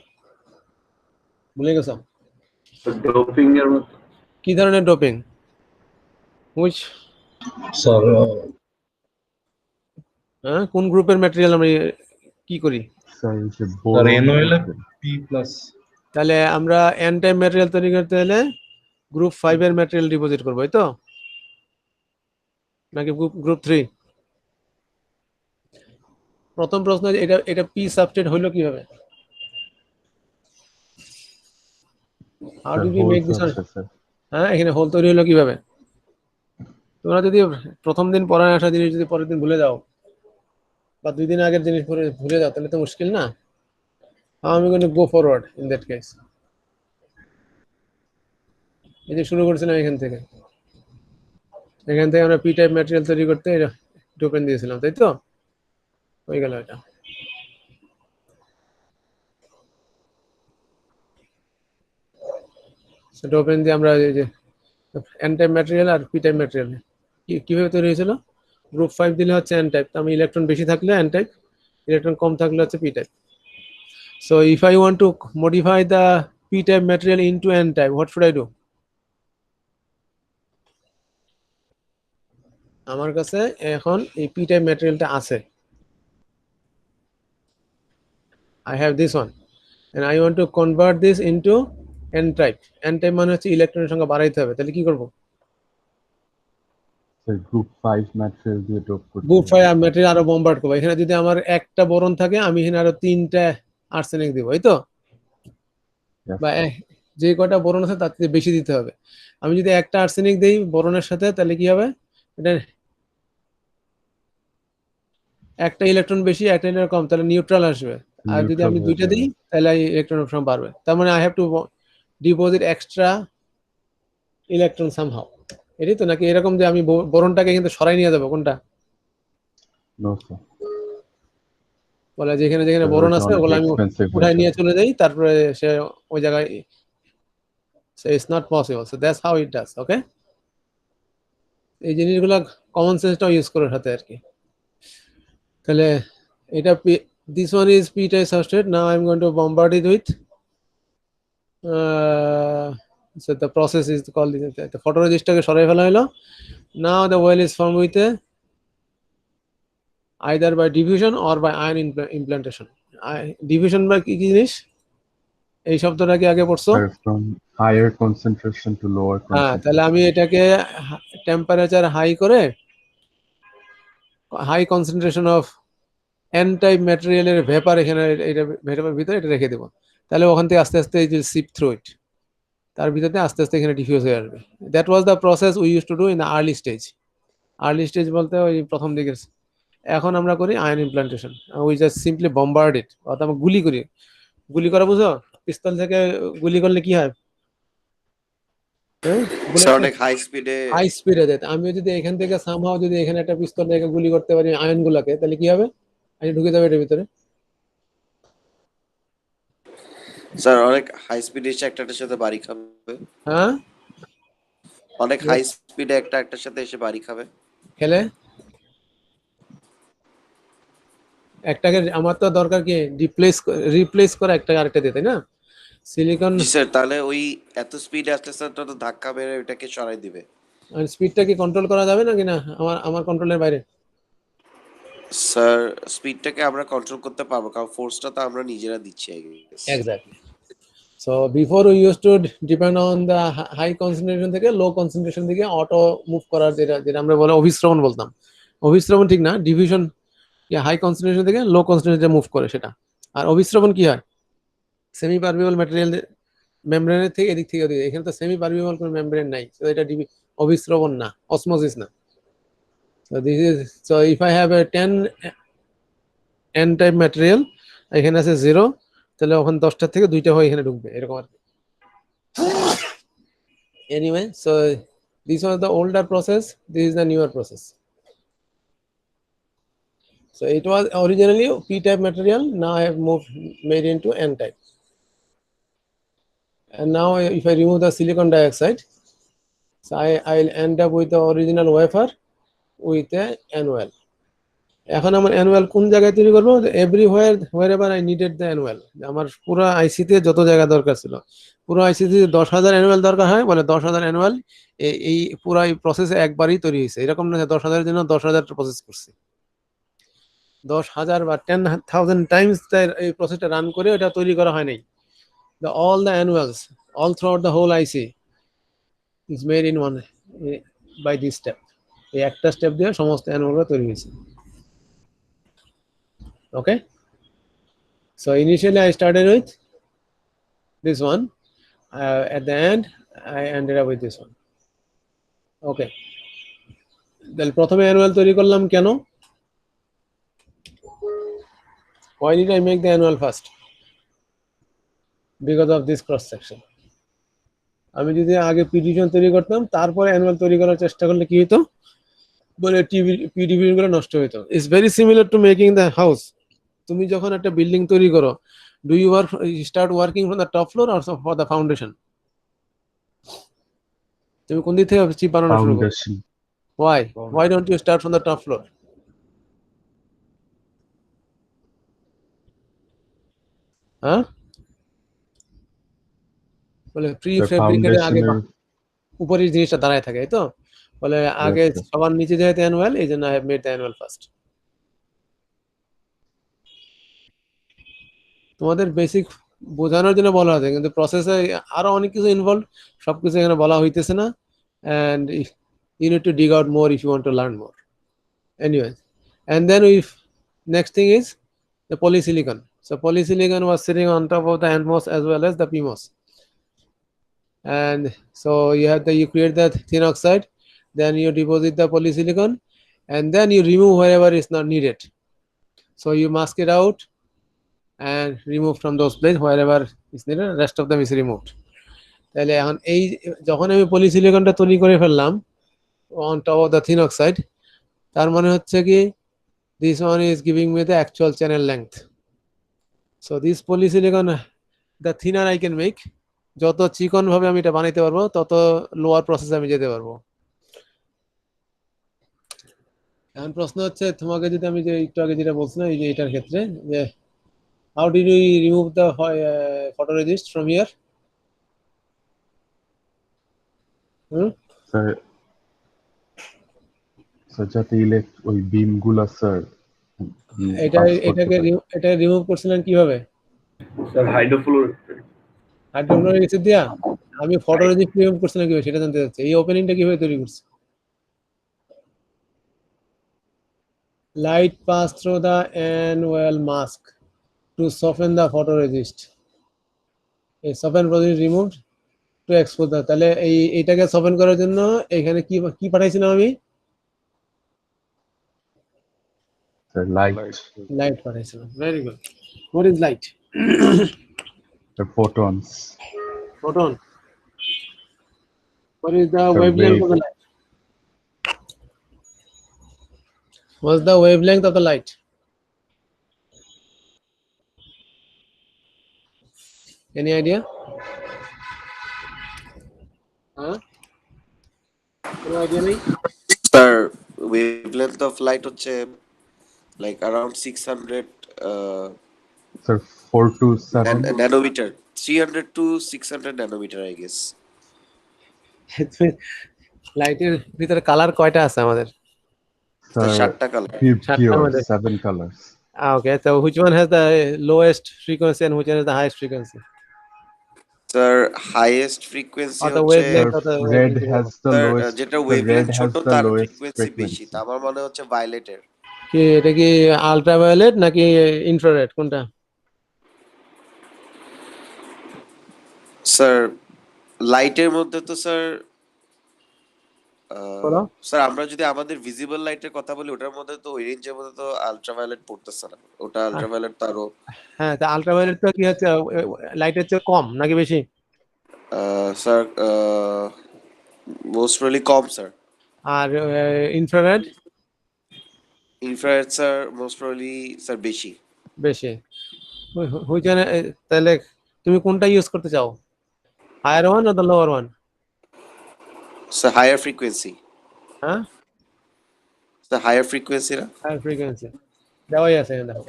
S1: ভুলে গেছো?
S7: ডোপিং এর মতো।
S1: কি ধরনের ডোপিং? Which
S3: স্যার
S1: কোন গ্রুপের ম্যাটেরিয়াল আমরা কি করি?
S5: স্যার যে
S3: স্যার
S5: বোরন
S3: NaOL P+।
S1: তাহলে আমরা n-type ম্যাটেরিয়াল তৈরি করতে হলে গ্রুপ 5 এর ম্যাটেরিয়াল ডিপোজিট করবো, এই তো? নাকি গ্রুপ 3? প্রথম প্রশ্ন, এটা পি সাবস্ট্রেট হইলো কিভাবে? How did we make this one? হ্যাঁ, এখানে হোল তৈরি হলো কিভাবে? তোমরা যদি প্রথম দিন পড়ায় আসা জিনিস যদি পরের দিন ভুলে যাও, বা 2 দিন আগের জিনিস ভুলে যাও, তাহলে তো মুশকিল না? How am I going to go forward in that case? এই যে শুরু করেছিলাম এখান থেকে আমরা p-type ম্যাটেরিয়াল তৈরি করতে ডোপেন দিয়েছিলাম, তাই তো? হয়ে গেল এটা। ডোপেন দিয়ে আমরা এই যে n-type ম্যাটেরিয়াল আর p-type ম্যাটেরিয়াল কিভাবে তৈরি হয়েছিল? গ্রুপ 5 দিলে হচ্ছে n-type, তো আমি ইলেকট্রন বেশি থাকলে n-type, ইলেকট্রন কম থাকলে হচ্ছে p-type. So if I want to modify the p-type material into n-type, what should I do? আমার কাছে এখন এই p-type ম্যাটেরিয়ালটা আছে, I have this one, and I want to convert this into n-type. n-type মানে হচ্ছে ইলেকট্রনের সংখ্যা বাড়াইতে হবে, তাহলে কি করব?
S5: স্যার গ্রুপ 5 ম্যাটেরিয়াল দিয়ে ডোপ করতে
S1: গ্রুপ 5 ম্যাটেরিয়াল আরো বম্বার্ড করব। এখানে যদি আমার একটা বোরন থাকে, আমি এখানে আরো 3টা আর্সেনিক দিব, এই তো? বা যে কয়টা বোরন আছে তার থেকে বেশি দিতে হবে। আমি যদি একটা আর্সেনিক দেই বোরনের সাথে, তাহলে কি হবে? এটা একটা ইলেকট্রন বেশি, একটা ইলেকট্রন কম, তাহলে নিউট্রাল আসবে। আর যদি আমি দুইটা দিই, তাহলে ইলেকট্রন সংখ্যা বাড়বে। তার মানে I have to deposit extra electron somehow, এটাই তো? নাকি এরকম যে আমি বোরনটাকে কিন্তু সরাই নিয়ে যাবো, কোনটা?
S5: নো স্যার,
S1: বলে যেখানে যেখানে বোরন আছে ওগুলো আমি উঠায় নিয়ে চলে যাই, তারপরে সে ওই জায়গায়, so it's not possible, so that's how it does, okay? এই জিনিসগুলো কমন সেন্সটাও ইউজ করে সাথে আর কি। তাহলে এটা this one is p-type substrate. Now I'm going to bombard it with so the process is called the photoresist টাকে সরাই ফেলা হলো। Now the oil is formed with either by diffusion or by ion implantation. Diffusion বা কি জিনিস, এই শব্দটা কি আগে পড়ছো?
S5: from higher concentration to lower
S1: হ্যাঁ,
S5: concentration.
S1: তাহলে আমি এটাকে টেম্পারেচার হাই করে হাই কনসেন্ট্রেশন অফ n-type ম্যাটেরিয়ালের ভেপার এখানে এটা ভেপারের ভিতরে এটা রেখে দেব। তাহলে ওখান থেকে আস্তে আস্তে এই যে সিপ থ্রু ইট, তার ভিতরে আস্তে আস্তে এখানে ডিফিউজ হয়ে আসবে। That was the process we use to do in the early stage. Early stage বলতে ওই প্রথম দিকের। এখন আমরা করি ion implantation, we just simply bombard it, অর্থাৎ আমরা গুলি করি। গুলি করা বুঝো? পিস্তল থেকে গুলি করলে কি হয়? হ্যাঁ
S8: স্যার অনেক হাই স্পিডে
S1: হাই স্পিডে দেয়। আমি যদি এখান থেকে সামহাও যদি এখানে একটা পিস্তল রেখে গুলি করতে পারি আয়ন গুলাকে, তাহলে কি হবে? আমি ঢুকে যাবে এটার ভিতরে।
S8: স্যার অনেক হাই স্পিডে এসে একটার সাথে বাড়ি খাবে,
S1: হ্যাঁ
S8: অনেক হাই স্পিডে একটার সাথে এসে বাড়ি খাবে।
S1: খেলে একটাকে আমার তো দরকার কি রিপ্লেস করা একটাকে আরেকটা দিয়ে, তাই না? সিলিকন
S8: জি স্যার, তাহলে ওই এত স্পিডে আসলে স্যার তো ধাক্কা মেরে ওইটাকে সরাই দিবে।
S1: স্পিডটা কি কন্ট্রোল করা যাবে নাকি না আমার কন্ট্রোলের বাইরে?
S8: স্যার স্পিডটাকে আমরা কন্ট্রোল করতে পারবো, কারণ ফোর্সটা তো আমরা নিজেরা দিচ্ছি।
S1: Exactly. So before we used to depend on the high concentration থেকে low concentration থেকে অটো মুভ করার যেটা আমরা বলে অভিস্রবণ বলতাম। অভিস্রবণ ঠিক না, ডিভিশন হাই কনসেন্ট্রেশন থেকে লো কনসেন্ট্রেশনে মুভ করে সেটা। আর অভিস্রবণ কি হয়? সেমি পারমিয়েবল ম্যাটেরিয়াল মেমব্রেনের থেকে এদিক থেকে ওদিকে। এখানে তো সেমি পারমিয়েবল কোনো মেমব্রেন নাই, তো এটা অভিস্রবণ না, অসমোসিস না। So if I have a 10 n type material, এখানে আছে 0, তাহলে ওখানে 10টার থেকে 2টা হয় এখানে ঢুকবে, এরকম আর কি। Anyway, so this was the older process, this is the newer process. So it was originally p type material, now I have made into n type. And now if I remove the silicon dioxide, so I'll end up with the original wafer with a NOL. এখন আমার অ্যানুয়াল কোন জায়গায় তৈরি করবো? wherever I needed the annual. আমার পুরো আইসিতে যত জায়গা দরকার ছিল, পুরো আইসিতে 10,000 অ্যানুয়াল দরকার হয়, বলে 10,000 অ্যানুয়াল এই পুরো প্রসেসে একবারই তৈরি হয়েছে। এরকম না 10,000-এর জন্য 10,000 প্রসেস করছি, 10,000 বা 10,000 টাইমস এই প্রসেসটা রান করে ওটা তৈরি করা হয় নাই। all the annuals all throughout the whole IC is made in one by this step. এই একটা স্টেপ দিয়ে সমস্ত অ্যানুয়ালগুলো তৈরি হয়েছে। Okay, so initially I started with this one, at the end I ended up with this one. Okay, তাহলে প্রথমে অ্যানুয়াল তৈরি করলাম কেন? Why did I make the annual first? Because of this cross section. আমি যদি আগে পি ডিভিশন তৈরি করতাম তারপরে অ্যানুয়াল তৈরি করার চেষ্টা করলে কি হতো? বলে পি ডিভিশন গুলো নষ্ট হতো। It's very similar to making the house. তুমি যখন একটা বিল্ডিং তৈরি করো, do you start working from the top floor or for the foundation? তুমি কোন দিক থেকে চিপ বানানো শুরু করো?
S5: Foundation.
S1: Why don't you start from the top floor? হ্যাঁ, বলে প্রি
S5: The
S1: ফেব্রিকেটের আগে
S5: foundation
S1: উপরের জিনিসটা দাঁড়ায় থাকে, তো বলে আগে
S5: Yes, sir.
S1: সবার নিচে যেহেতু অ্যানুয়াল, এই জন্য I have made the annual first. তোমাদের বেসিক বোঝানোর জন্য বলা হয়েছে, কিন্তু প্রসেসে আরো অনেক কিছু ইনভলভ, সবকিছু এখানে বলা হইতেছে না। and you need to dig out more if you want to learn more. Anyways, and then next thing is the polysilicon. So polysilicon was sitting on top of the NMOS as well as the PMOS. And so you create that thin oxide, then you deposit the polysilicon, and then you remove wherever is not needed. So you mask it out and remove from those places wherever is needed, rest of them is removed. তাহলে এখন এই যখন আমি পলিসিলিকনটা তৈরি করে ফেললাম on top of the thin oxide, তার মানে হচ্ছে কি this one is giving me the actual channel length. So this polysilicon, the thinner I can make, যত চিকন ভাবে আমি এটা বানাইতে পারবো তত লোয়ার প্রসেসে আমি যেতে পারবো। এখন প্রশ্ন হচ্ছে তোমাকে, যদি আমি যে একটু আগে যেটা বলছিলাম এই যে এটার ক্ষেত্রে, যে how did we remove the photoresist from here?
S5: Sir যাতে ওই বিম গুলা স্যার
S1: এটা রিমুভ করছিলেন কিভাবে?
S7: স্যার হাইড্রোফ্লোরিক
S1: অ্যাসিড দিয়া। আমি ফটোরেজিস্ট রিমুভ করছিলাম কিভাবে সেটা জানতে চাচ্ছি। এই ওপেনিংটা কিভাবে তৈরি করছি? Light pass through the NOL mask to soften the photoresist. A soften process removed to expose the, তাহলে এইটাকে সফেন করার জন্য এখানে কি পাঠাইছিলাম আমি? লাইট পাঠাইছিলাম। Very good. What is light?
S5: The photons.
S1: Photon. What is the
S5: Sir,
S1: wavelength of the
S5: wave.
S1: light? What's the wavelength of the light? Any idea? Huh? কোনো idea নেই?
S8: স্যার ওয়েভলেন্থ অফ লাইট হচ্ছে like around 600
S5: Sir, 4 to 7.
S8: Nanometre, 300 to 600 nanometre I guess.
S1: লাইটের ভিতরে কালার কয়টা আছে আমাদের?
S8: স্যার
S5: Sir,
S8: 7টা কালার।
S5: pure
S1: আমাদের।
S5: 7 colors.
S1: Okay, so which one has the lowest frequency and which one has the highest frequency?
S8: Sir highest frequency
S1: Or the
S8: হচ্ছে
S5: Sir,
S1: wavelength of the
S5: red
S1: wavelength?
S5: has the
S8: sir
S5: lowest.
S8: যেটা
S5: The
S8: ওয়েভলেন্থ
S5: red
S8: ছোট
S5: has the
S8: তার
S5: lowest
S8: ফ্রিকোয়েন্সি বেশি।
S5: frequency.
S8: তা আমার মনে হচ্ছে ভায়োলেটের।
S1: কি এটা কি আল্ট্রাভায়োলেট নাকি ইনফ্রারেড কোনটা?
S8: স্যার লাইটের মধ্যে তো স্যার
S1: বলো।
S8: স্যার আমরা যদি আমাদের ভিজিবল লাইটের কথা বলি ওটার মধ্যে তো ওই রেঞ্জের মধ্যে তো আল্ট্রাভায়োলেট পড়তেছে না। ওটা আল্ট্রাভায়োলেট তো আরো
S1: হ্যাঁ, তা আল্ট্রাভায়োলেট তো কি হচ্ছে লাইটের চেয়ে কম নাকি বেশি?
S8: স্যার মোস্ট প্রবাবলি কম স্যার।
S1: আর infrared
S8: infrared sir most probably sir বেশি।
S1: বেশি। which one, তাহলে তুমি কোনটা ইউজ করতে চাও? Higher one or the lower one?
S8: Sir higher frequency.
S1: হ্যাঁ,
S8: স্যার হায়ার ফ্রিকোয়েন্সি না?
S1: হায়ার ফ্রিকোয়েন্সি দেওয়াই আছে এখানে দেখো।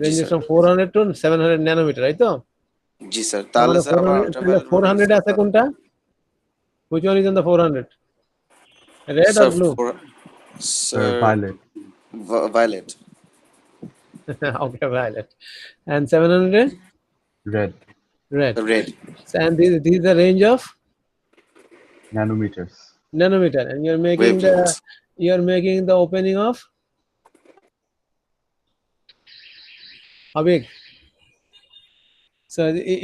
S1: Range
S8: sir.
S1: From 400 to 700 nanometer, তাই তো?
S8: জি স্যার। তাহলে স্যার আমার
S1: তাহলে 400 আছে কোনটা? which one is on the 400? red or blue?
S5: Sir, violet.
S8: Violet.
S1: Okay, violet. And 700?
S5: Red.
S1: Red.
S8: Red.
S1: And this is the range of
S5: Nanometers.
S1: nanometer, and
S8: Wavelengths.
S1: you're making the opening of how big? So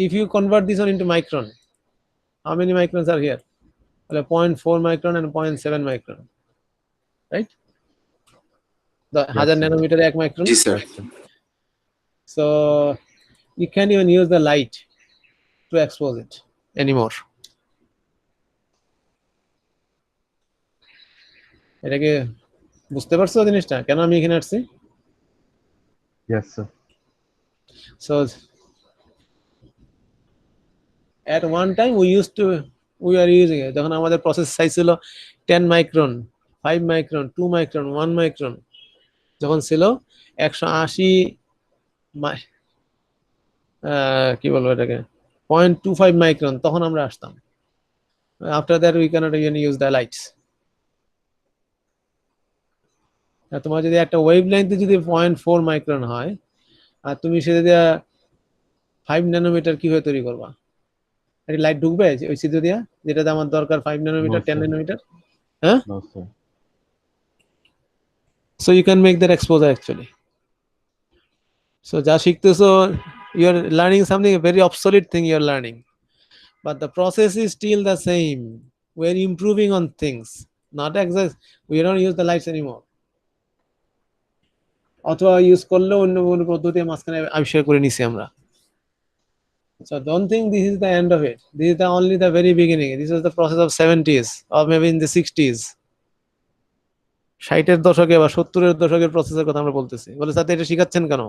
S1: if you convert this one into micron, how many microns are here? Well, 0.4 micron and 0.7 micron, right? The
S5: Yes,
S1: 1000
S5: sir.
S1: nanometer 1 micron.
S8: G sir.
S5: Yes, sir.
S1: So you can't even use the light to expose it anymore. এটাকে বুঝতে পারছো জিনিসটা কেন আমি এখানে আসছি?
S5: Yes, sir.
S1: So at one time we are using it যখন আমাদের প্রসেস সাইজ ছিল 10 মাইক্রন, 5 মাইক্রন, 2 মাইক্রন, 1 মাইক্রন, যখন ছিল 180 কি বলবো এটাকে 0.25 মাইক্রন, তখন আমরা আসতাম। After that we can't even use the lights. তোমার যদি একটা ওয়েভ লেন্থ যদি 0.4 মাইক্রন হয় আর তুমি সেটা দিয়ে 5 ন্যানোমিটার কিভাবে তৈরি করবা? একটা লাইট ঢুকবে ওই ছিদ্র দিয়া যেটাতে আমার দরকার 5 ন্যানোমিটার,
S5: No,
S1: 10
S5: sir.
S1: ন্যানোমিটার? হ্যাঁ,
S5: No, sir.
S1: so you can make that exposure actually. So যা শিখতেছো, you are learning something, a very obsolete thing you are learning, but the process is still the same. We are improving on things, not exact. We don't use the lights anymore. অথবা ইউজ করলে অন্য কোনো পদ্ধতি মাঝখানে আবিষ্কার করে নিছি আমরা। So don't think this is the end of it. This is only the very beginning. This was the process of 70s or maybe in the 60s. 60-এর দশকে বা 70-এর দশকের প্রসেসের কথা আমরা বলতেছি। বলে স্যার এটা শিখাচ্ছেন কেন?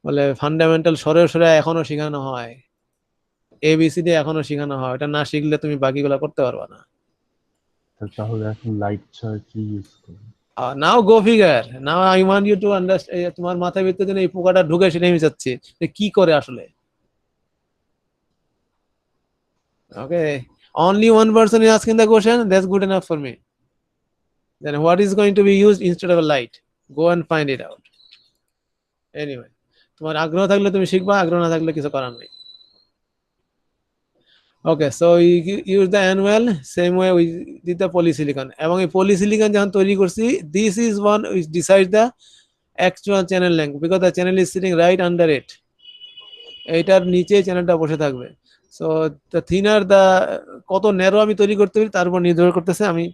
S1: বলে ফান্ডামেন্টাল সরে সরে এখনো শেখানো হয়, ABCD এখনো শেখানো হয়, এটা না শিখলে তুমি বাকিগুলো করতে পারবা না।
S5: তাহলে এখন লাইট ছাড়া কি ইউজ করব?
S1: Now go figure. Now I want you to understand. তোমার মাথার ভিতরে যেন এই পোকাটা ঢুকে সেটা আমি চাচ্ছি যে কি করে আসলে। Okay, only one person is asking the question. That's good enough for me. Then what is going to be used instead of a light? Go and find it out. Anyway, তোমার আগ্রহ থাকলে তুমি শিখবা, আগ্রহ না থাকলে কিছু করার নেই। Okay, so you use the annual same way we did the polysilicon. এবং এই polysilicon যখন তৈরি করছি, this is one which decides the actual channel length because the channel is sitting right under it. এইটার নিচে চ্যানেলটা বসে থাকবে। So the thinner the কত ন্যারো আমি তৈরি করতে পারি তার উপর নির্ভর করতেছে আমি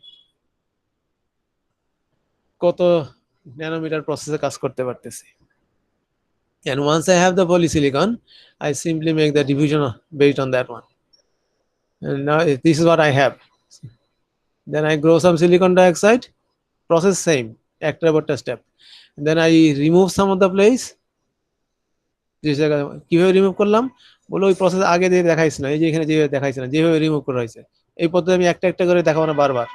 S1: কত ন্যানোমিটার প্রসেসে কাজ করতে পারতেছি। And once I have the polysilicon, I simply make the division based on that one. And now this is what I have. Then I grow some silicon dioxide. Process same. একটা পর step. Then I remove some of the place. যে জায়গায় কিভাবে রিমুভ করলাম বলে ওই প্রসেস আগে দিয়ে দেখাইছ না, এই যে এখানে যেভাবে দেখাইছ না, যেভাবে রিমুভ করা হয়েছে এই পদ্ধতি আমি একটা একটা করে দেখাবো না বারবার।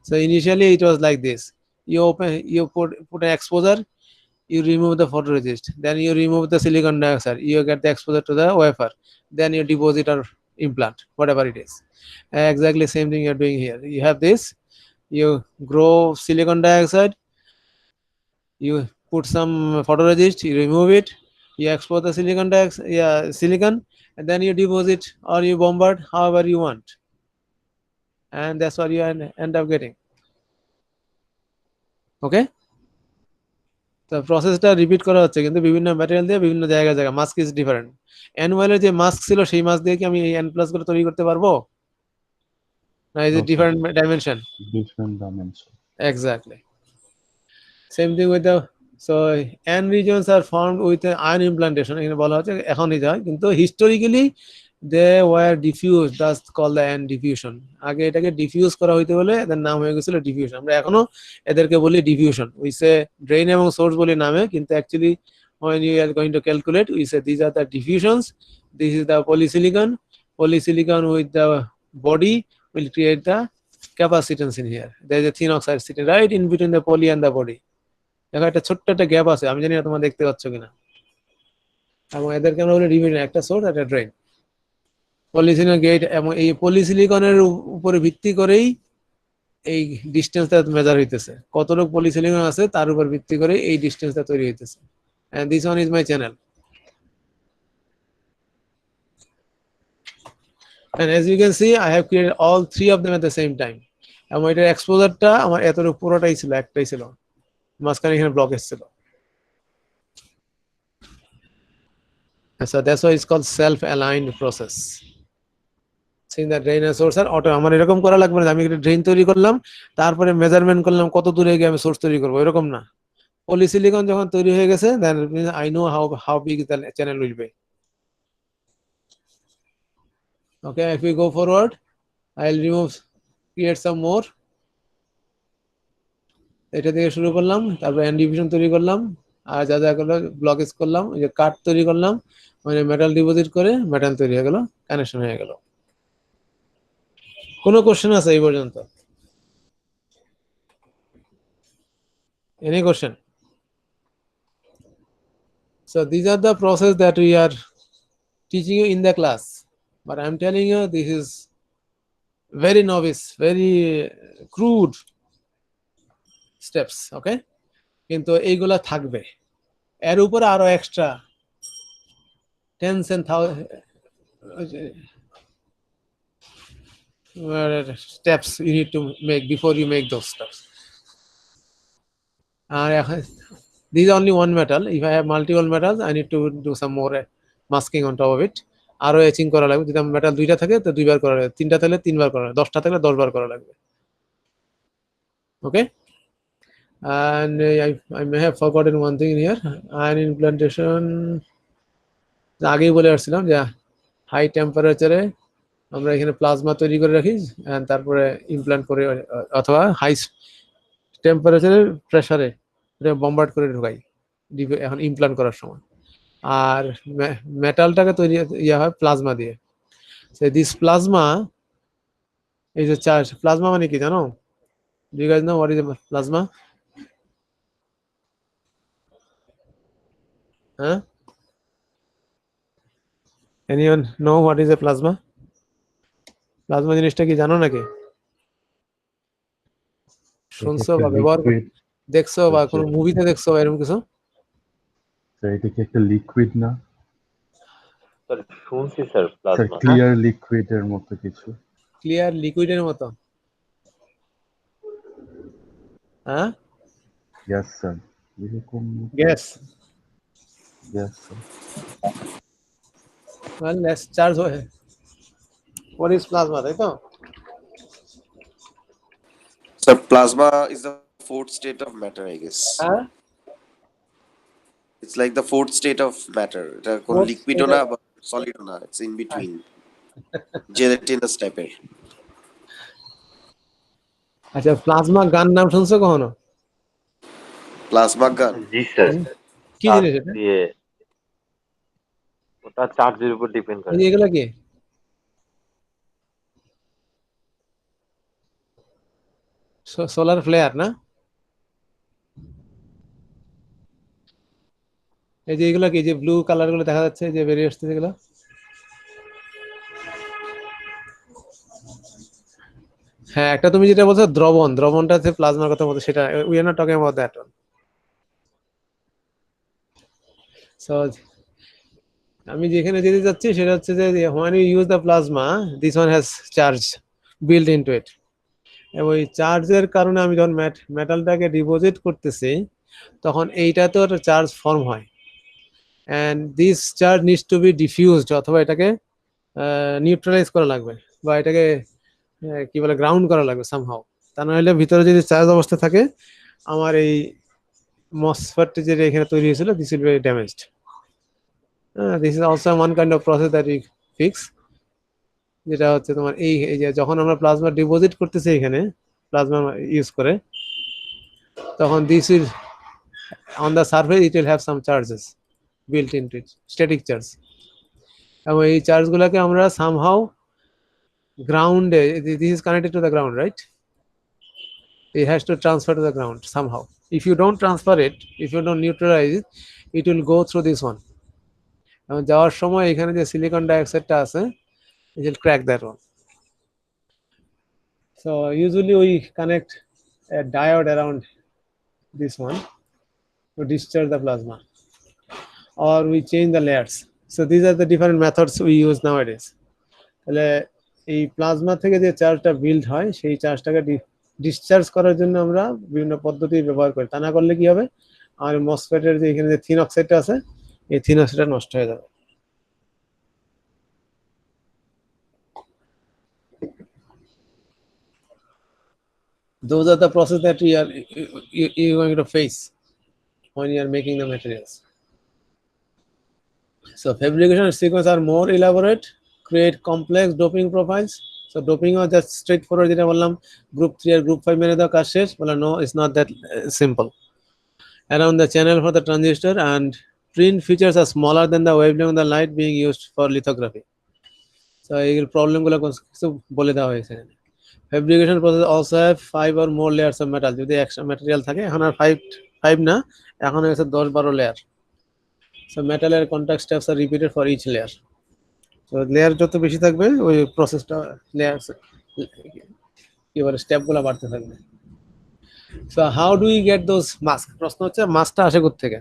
S1: So initially it was like this, you put an exposure, you remove the photoresist, then you remove the silicon dioxide, you get the exposure to the wafer, then you deposit or implant, whatever it is. Exactly same thing you're doing here. You have this, you grow silicon dioxide, you put some photoresist, you remove it, you expose the silicon, and then you deposit or you bombard however you want, and that's what you end up getting. Okay, তো প্রসেসটা রিপিট করা হচ্ছে কিন্তু বিভিন্ন ম্যাটেরিয়াল দিয়ে বিভিন্ন জায়গায় মাস্ক ইজ ডিফারেন্ট। এন ওয়েলের যে মাস্ক ছিল সেই মাস্ক দিয়ে কি আমি এই এন প্লাস করে তৈরি করতে পারবো না? Is
S5: No,
S1: it
S5: sir.
S1: Different dimension?
S5: Different dimension.
S1: Exactly. Same thing with the, so N regions are formed with an ion implantation. এখানে বলা হচ্ছে এখনই যায় কিন্তু historically they were diffused, that's called the N diffusion. আগে এটাকে ডিফিউজ করা হইতে বলে এদের নাম হয়ে গেছিল ডিফিউশন। আমরা এখনো এদেরকে বলি ডিফিউশন। উই সে ড্রেন এবং সোর্স বলি নামে, কিন্তু actually when you are going to calculate we say these are the diffusions, this is the polysilicon with the body will create the capacitance in here. There is a thin oxide sitting right in between the poly and the body. দেখো একটা ছোট্ট একটা গ্যাপ আছে, আমি জানি না তোমরা দেখতে পাচ্ছ কিনা, এবং এদেরকে আমরা বলি ডিভিশন, একটা সোর্স একটা ড্রেন। পলিসিলিকন গেট এবং এই পলিসিলিকনের উপরে ভিত্তি করেই এই ডিসটেন্সটা মেজার হইতেছে, কতটুকু পলিসিলিকন আছে তার উপর ভিত্তি করে এই ডিসটেন্সটা তৈরি হইতেছে। and this one is my channel, and as you can see I have created all three of them at the same time, এবং এটার এক্সপোজারটা আমার এতটুকু পুরোটাই ছিল, একটাই ছিল, মাঝখানে এখানে ব্লক এসেছিল। So that's why it's called self-aligned process. Seeing that drain and source are auto, আমার এরকম করা লাগবে না আমি একটা ড্রেন তৈরি করলাম তারপরে মেজারমেন্ট করলাম কত দূরে গিয়ে আমি সোর্স তৈরি করবো, এরকম না। পলিসিলিকন যখন তৈরি হয়ে গেছে then I know how big the channel will be. Okay, if we go forward I'll create some more. এটা থেকে শুরু করলাম, তারপর এন ডিভিশন তৈরি করলাম, আর যা যা করলো ব্লকেজ করলাম, এই যে কাট তৈরি করলাম, মানে মেটাল ডিপোজিট করে মেটাল তৈরি হয়ে গেল, কানেকশন হয়ে গেল। কোনো কোশ্চেন আছে এই পর্যন্ত? Any question? So these are the process that we are teaching you in the class, but I'm telling you this is very novice, very crude steps. Okay, কিন্তু এইগুলা থাকবে, এর উপরে আরো extra tens and steps you need to make before you make those steps. This is only one metal. If I have multiple metals I need to do some more masking on top of it. আরো এচিং করা লাগবে, যদি মেটাল দুইটা থাকে তো দুইবার করা লাগবে, তিনটা থাকলে তিনবার করা লাগবে, 10টা থাকলে 10 বার করা লাগবে। Okay, and I may have forgotten one thing in here. Ion implantation আগেই বলে আসছিলাম যে হাই টেম্পারেচারে আমরা এখানে প্লাজমা তৈরি করে রাখি and তারপরে ইমপ্ল্যান্ট করে, অথবা হাই টেম্পারেচারের প্রেসারে এটা বম্বার্ড করে ঢোকাই এখন ইমপ্ল্যান্ট করার সময়। আর মেটালটাকে তৈরি হয় প্লাজমা দিয়ে। দিস প্লাজমা এই যে চার্জ, প্লাজমা মানে কি জানো? Do you guys know what is a plasma? Huh? Anyone know what is a plasma? Plasma জিনিসটা কি জানো নাকি? শুনছো বা ব্যবহার দেখছো বা কোনো মুভিতে দেখছো বা এরকম কিছু?
S5: এটা কি একটা লিকুইড না?
S9: স্যার শুনছি স্যার প্লাজমা
S5: ক্লিয়ার লিকুইডের মতো কিছু।
S1: ক্লিয়ার লিকুইডের মতো? হ্যাঁ,
S5: ইয়েস স্যার, এরকম।
S1: Gas.
S5: Yes sir.
S1: well let's charge what is plasma, তাই তো?
S8: So plasma is the fourth state of matter, I guess.
S1: হ্যাঁ,
S8: It's like the fourth state of matter. এটা কোন
S1: Fourth
S8: লিকুইডও
S1: state
S8: না বা সলিডও না, it's in between. Gelatinous type এর।
S1: আচ্ছা, প্লাজমা গান নাম শুনছো কখনো?
S8: প্লাজমা গান
S9: জি স্যার,
S1: হুম, কি
S9: চার্জ
S1: জিনিস এটা?
S9: দিয়ে ওটা চার্জের উপর ডিপেন্ড
S1: এই
S9: করে।
S1: যে এগুলা কি? সোলার ফ্লেয়ার না? এই যে এগুলা কি, যে ব্লু কালার গুলো দেখা যাচ্ছে যে বেরিয়ে আসছে যেগুলো? হ্যাঁ, একটা তুমি যেটা বলছো দ্রবণ, দ্রবণটা হচ্ছে প্লাজমার কথা বলছো, সেটা we are not talking about that one. So আমি যেখানে যেতে যাচ্ছি সেটা হচ্ছে যে when you use the plasma, this one has charge built into it, এবং ওই চার্জের কারণে আমি যখন মেটালটাকে ডিপোজিট করতেছি তখন এইটা তো চার্জ ফর্ম হয়, and this charge needs to be diffused, অথবা এটাকে নিউট্রালাইজ করা লাগবে, বা এটাকে কি বলে গ্রাউন্ড করা লাগবে সামহাও। তা নাহলে ভিতরে যদি চার্জ অবস্থা থাকে, আমার এই মসফেট যেটা এখানে তৈরি হয়েছিল, this will be damaged. This is also one kind of process that we fix, যেটা হচ্ছে তোমার এই যে যখন আমরা প্লাজমা ডিপোজিট করতেছি এখানে প্লাজমা ইউজ করে, তখন this will on the surface it will have some charges built into it, static charge, এবং এই চার্জগুলোকে আমরা সামহাও গ্রাউন্ডে, this is connected to the ground, right? It has to transfer to the ground somehow. If you don't transfer it, if you don't neutralize it, it will go through this one, এবং যাওয়ার সময় এখানে যে সিলিকন ডাইঅক্সাইডটা আছে, it will crack that one. So usually we connect a diode around this one to discharge the plasma, or we change the layers. So these are the different methods we use nowadays. তাহলে এই প্লাজমা থেকে যে চার্জটা বিল্ড হয়, সেই চার্জটাকে ডিসচার্জ করার জন্য আমরা বিভিন্ন পদ্ধতি ব্যবহার করি। তা না করলে কি হবে, আর মসফেটের যে এখানে যে থিন অক্সাইডটা আছে, এই থিন অক্সাইডটা নষ্ট হয়ে যাবে। Those are the process that you are going to face when you are making the materials. So fabrication sequence are more elaborate, create complex doping profiles. So doping was just straightforward, যেটা বললাম group 3 আর group 5 মেরে দাও কাজ শেষ, বলে no, it's not that simple. Around the channel for the transistor, and print features are smaller than the wavelength of the light being used for lithography. So এই প্রবলেম গুলো কিছু বলে দেওয়া হয়েছে। Fabrication process also have 5 or more layers of metal. যদি একটা ম্যাটেরিয়াল থাকে, এখন আর 5 না, এখন হয়েছে 10-12 layer. So metal and contact steps are repeated for each layer. So layer যত বেশি থাকবে, ওই প্রসেসটা লেয়ার কি বলে স্টেপ গুলো বাড়তে থাকবে। So how do we get those masks? প্রশ্ন হচ্ছে মাস্কটা আসে কোথা থেকে?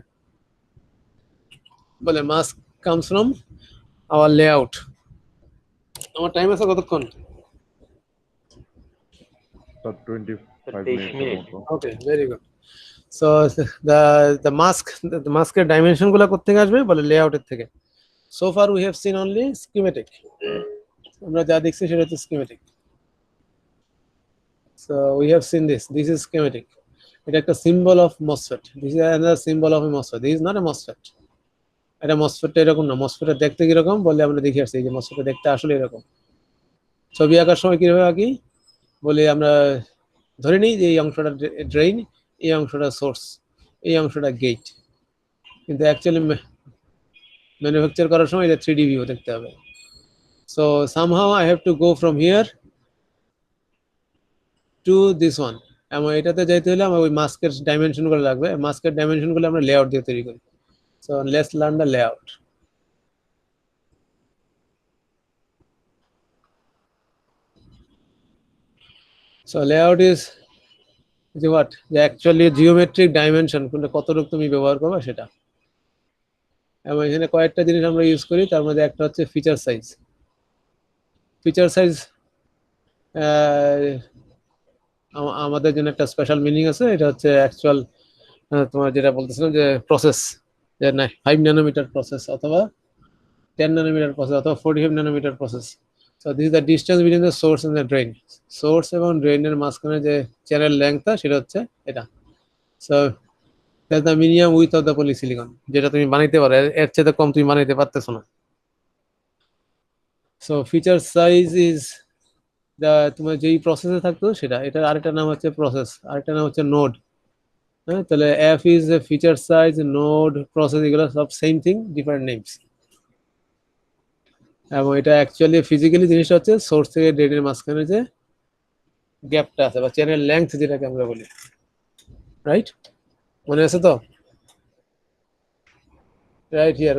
S1: বলে mask comes from our layout. আমার টাইম আছে কতক্ষণ?
S4: স্যার 25
S9: 23
S4: মিনিটের মতো।
S1: Okay, very good. So the মাস্কের ডাইমেনশন গুলো কোথা থেকে আসবে? বলে লেআউটের থেকে। So far we have seen only schematic. আমরা যা দেখছি সেটা হচ্ছে schematic. So we have seen this. This is schematic. এটা একটা symbol of MOSFET. This is another symbol of a MOSFET. This is not a MOSFET. এটা MOSFET এরকম না। MOSFET দেখতে কিরকম বলে আমরা দেখে আসছি, যে MOSFET দেখতে আসলে এরকম। ছবি আঁকার সময় কিভাবে আঁকি বলে আমরা ধরে নিই যে এই অংশটা ড্রেইন, এই অংশটা সোর্স, এই অংশটা গেট, কিন্তু অ্যাকচুয়ালি ম্যানুফ্যাকচার করার সময় এটা 3D ভিউ দেখতে হবে। So somehow I have to go from here to this one, এবং এটাতে যাইতে হলে আমার ওই মাস্কের ডাইমেনশনগুলো লাগবে। মাস্কের ডাইমেনশনগুলো আমরা লেআউট দিয়ে তৈরি করি। So let's learn the layout. So layout is যে হোয়াট, যে অ্যাকচুয়ালি জিওমেট্রিক ডাইমেনশন কোনটা কতটুকু তুমি ব্যবহার করবে সেটা। এবং এখানে কয়েকটা জিনিস আমরা ইউজ করি, তার মধ্যে একটা হচ্ছে ফিচার সাইজ। ফিচার সাইজ আমাদের জন্য একটা স্পেশাল মিনিং আছে। এটা হচ্ছে অ্যাকচুয়াল তোমার যেটা বলতেছিলাম যে প্রসেস, যে 5 ন্যানোমিটার প্রসেস, অথবা 10 ন্যানোমিটার প্রসেস, অথবা 45 nanometer process. So this is the distance between the source and the drain. Source এবং ড্রেনের মাঝখানে যে চ্যানেল লেংথটা, সেটা হচ্ছে এটা। So that's the minimum width of the polysilicon, যেটা তুমি বানাইতে পারো, এর চেয়ে কম তুমি বানাইতে পারতেছো না। সো ফিচার সাইজ ইজ তোমার যেই প্রসেসে থাকতো সেটা, এটার আরেকটা নাম হচ্ছে প্রসেস, আরেকটা নাম হচ্ছে নোড। হ্যাঁ, তাহলে F is feature size, node, process, এগুলো সব সেম থিং, ডিফারেন্ট নেমস। এবং এটা অ্যাকচুয়ালি ফিজিক্যালি জিনিসটা হচ্ছে সোর্স থেকে ড্রেনের মাঝখানে যে গ্যাপটা আছে বা চ্যানেল লেংথ যেটাকে আমরা বলি, রাইট? মনে আছে তো? রাইট হিয়ার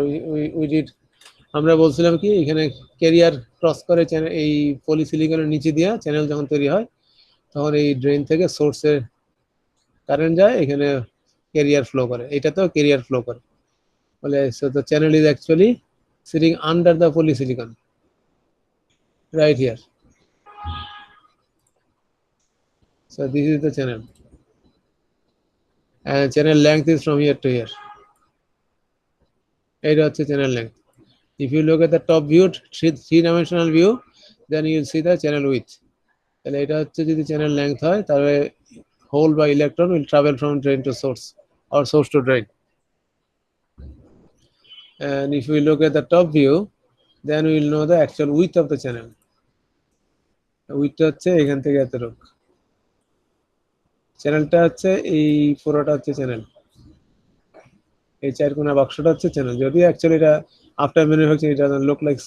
S1: উই ডিড, আমরা বলছিলাম কি এখানে ক্যারিয়ার ক্রস করে চ্যানেল, এই পলিসিলিকনের নিচে দিয়া চ্যানেল যখন তৈরি হয় তখন এই ড্রেন থেকে সোর্সের কারেন্ট যায়, এখানে ক্যারিয়ার ফ্লো করে, এটাতেও ক্যারিয়ার ফ্লো করে। বলে so the channel is actually sitting under the polysilicon right here. So this is the channel, and channel length is from here to here. It is channel length. If you look at the top view, three-dimensional view, then you will see the channel width. And it is the channel length hoy tare hole by electron will travel from drain to source or source to drain. And if we look at the top view, then we will know the actual width of the channel. Width হচ্ছে এখান থেকে এতটুকু, চ্যানেলটা হচ্ছে এই পুরোটা হচ্ছে চ্যানেল, এই চার কোণা বাক্সটা হচ্ছে চ্যানেল। যদি অ্যাকচুয়ালি এটা আফটার ম্যানুফ্যাকচারিং এটা look like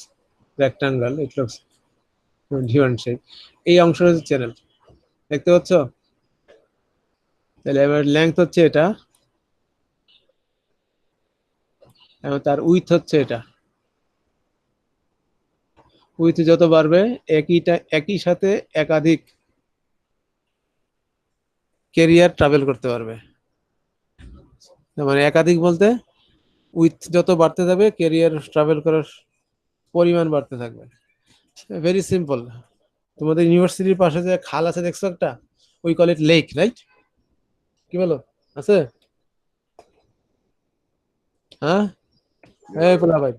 S1: rectangle, it looks different shape. এই অংশটা হচ্ছে চ্যানেল, দেখতে পাচ্ছ? তাহলে এবার লেংথ হচ্ছে এটা এবং তার উইথ হচ্ছে এটা। উইথ যত বাড়বে একই সাথে একাধিক ক্যারিয়ার ট্রাভেল করতে পারবে। মানে একাধিক বলতে উইথ যত বাড়তে যাবে ক্যারিয়ার ট্রাভেল করার পরিমাণ বাড়তে থাকবে। Very simple. তোমাদের ইউনিভার্সিটির পাশে যে খাল আছে দেখছো একটা, we call it lake, right? কি বলো, আছে? হ্যাঁ, এই পোলা ভাই,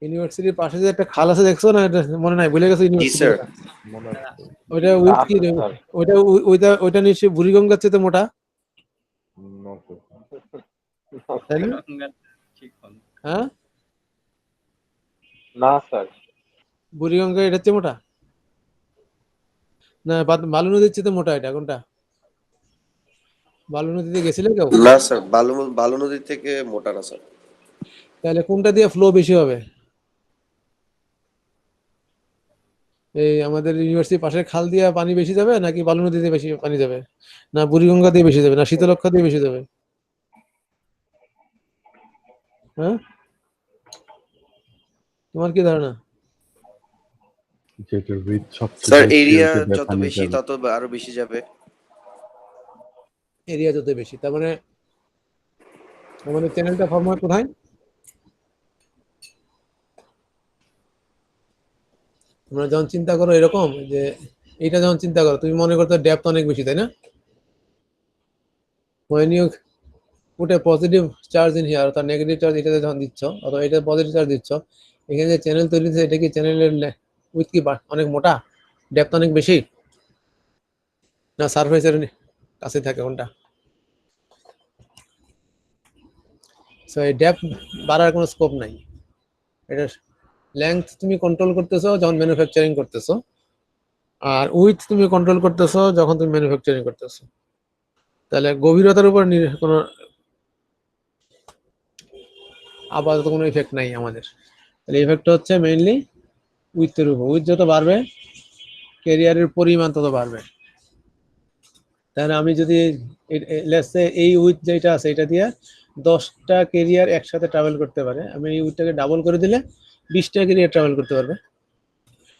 S1: ইউনিভার্সিটির পাশে যে একটা খাল আছে দেখছো না, এটা মনে নাই, ভুলে গেছো?
S8: জি
S1: ইউনিভার্সিটি
S8: স্যার।
S1: ওইটা উইথ কি, ওইটা নিশ্চয়ই বুড়িগঙ্গার চেয়ে মোটা, তাই না? হ্যাঁ,
S9: না স্যার,
S1: বুড়িগঙ্গা এটার চেয়ে মোটা না? বালু নদীর চেয়ে মোটা এটা কোনটা? বালু নদীতে গেছিলে কেউ?
S8: না স্যার, বালু নদীর থেকে মোটা না স্যার।
S1: তাহলে কোনটা দিয়ে ফ্লো বেশি হবে? এই আমাদের ইউনিভার্সিটির পাশের খাল দিয়ে পানি বেশি যাবে নাকি বালু নদীতে বেশি পানি যাবে, না বুড়িগঙ্গা দিয়ে বেশি যাবে, না শীতলক্ষা দিয়ে বেশি যাবে? হ্যাঁ, তোমার কি ধারণা?
S5: যেটার উইথ সবচেয়ে
S8: স্যার
S5: বেশি
S8: এরিয়া
S5: ওইটা
S8: যত
S5: পানি
S8: বেশি
S5: যাবে।
S8: তত আরো বেশি যাবে।
S1: এরিয়া যত বেশি, তার মানে আমাদের চ্যানেলটা ফর্ম হয় কোথায়? তোমরা যখন চিন্তা করো এরকম যে এইটা যখন চিন্তা করো, তুমি মনে করতো ডেপথ অনেক বেশি, তাই না? when you put a positive charge in here, অর্থাৎ নেগেটিভ চার্জ এটাতে যখন দিচ্ছ অথবা এটা পজিটিভ চার্জ দিচ্ছ, এখানে যে চ্যানেল তৈরি হচ্ছে এটা কি চ্যানেলের উইথ কি অনেক মোটা, ডেপথ অনেক বেশি, না সারফেসের কাছে থাকে কোনটা? সো এই ডেপথ বাড়ার কোনো স্কোপ নাই। এটা লেংথ তুমি কন্ট্রোল করতেছো যখন ম্যানুফ্যাকচারিং করতেছো, আর উইথ তুমি কন্ট্রোল করতেছো যখন তুমি ম্যানুফ্যাকচারিং করতেছো। তাহলে গভীরতার উপর কোনো আপাতত কোনো ইফেক্ট নাই আমাদের। তাহলে ইফেক্টটা হচ্ছে মেইনলি উইথের উপর। উইথ যত বাড়বে ক্যারিয়ারের পরিমাণ তত বাড়বে। তাহলে আমি যদি লেটস সে এই উইথ যেটা আছে এটা দিয়ে 10টা ক্যারিয়ার একসাথে ট্রাভেল করতে পারে, আমি এই উইথটাকে ডাবল করে দিলে 20টা ক্যারিয়ার ট্রাভেল করতে পারবে।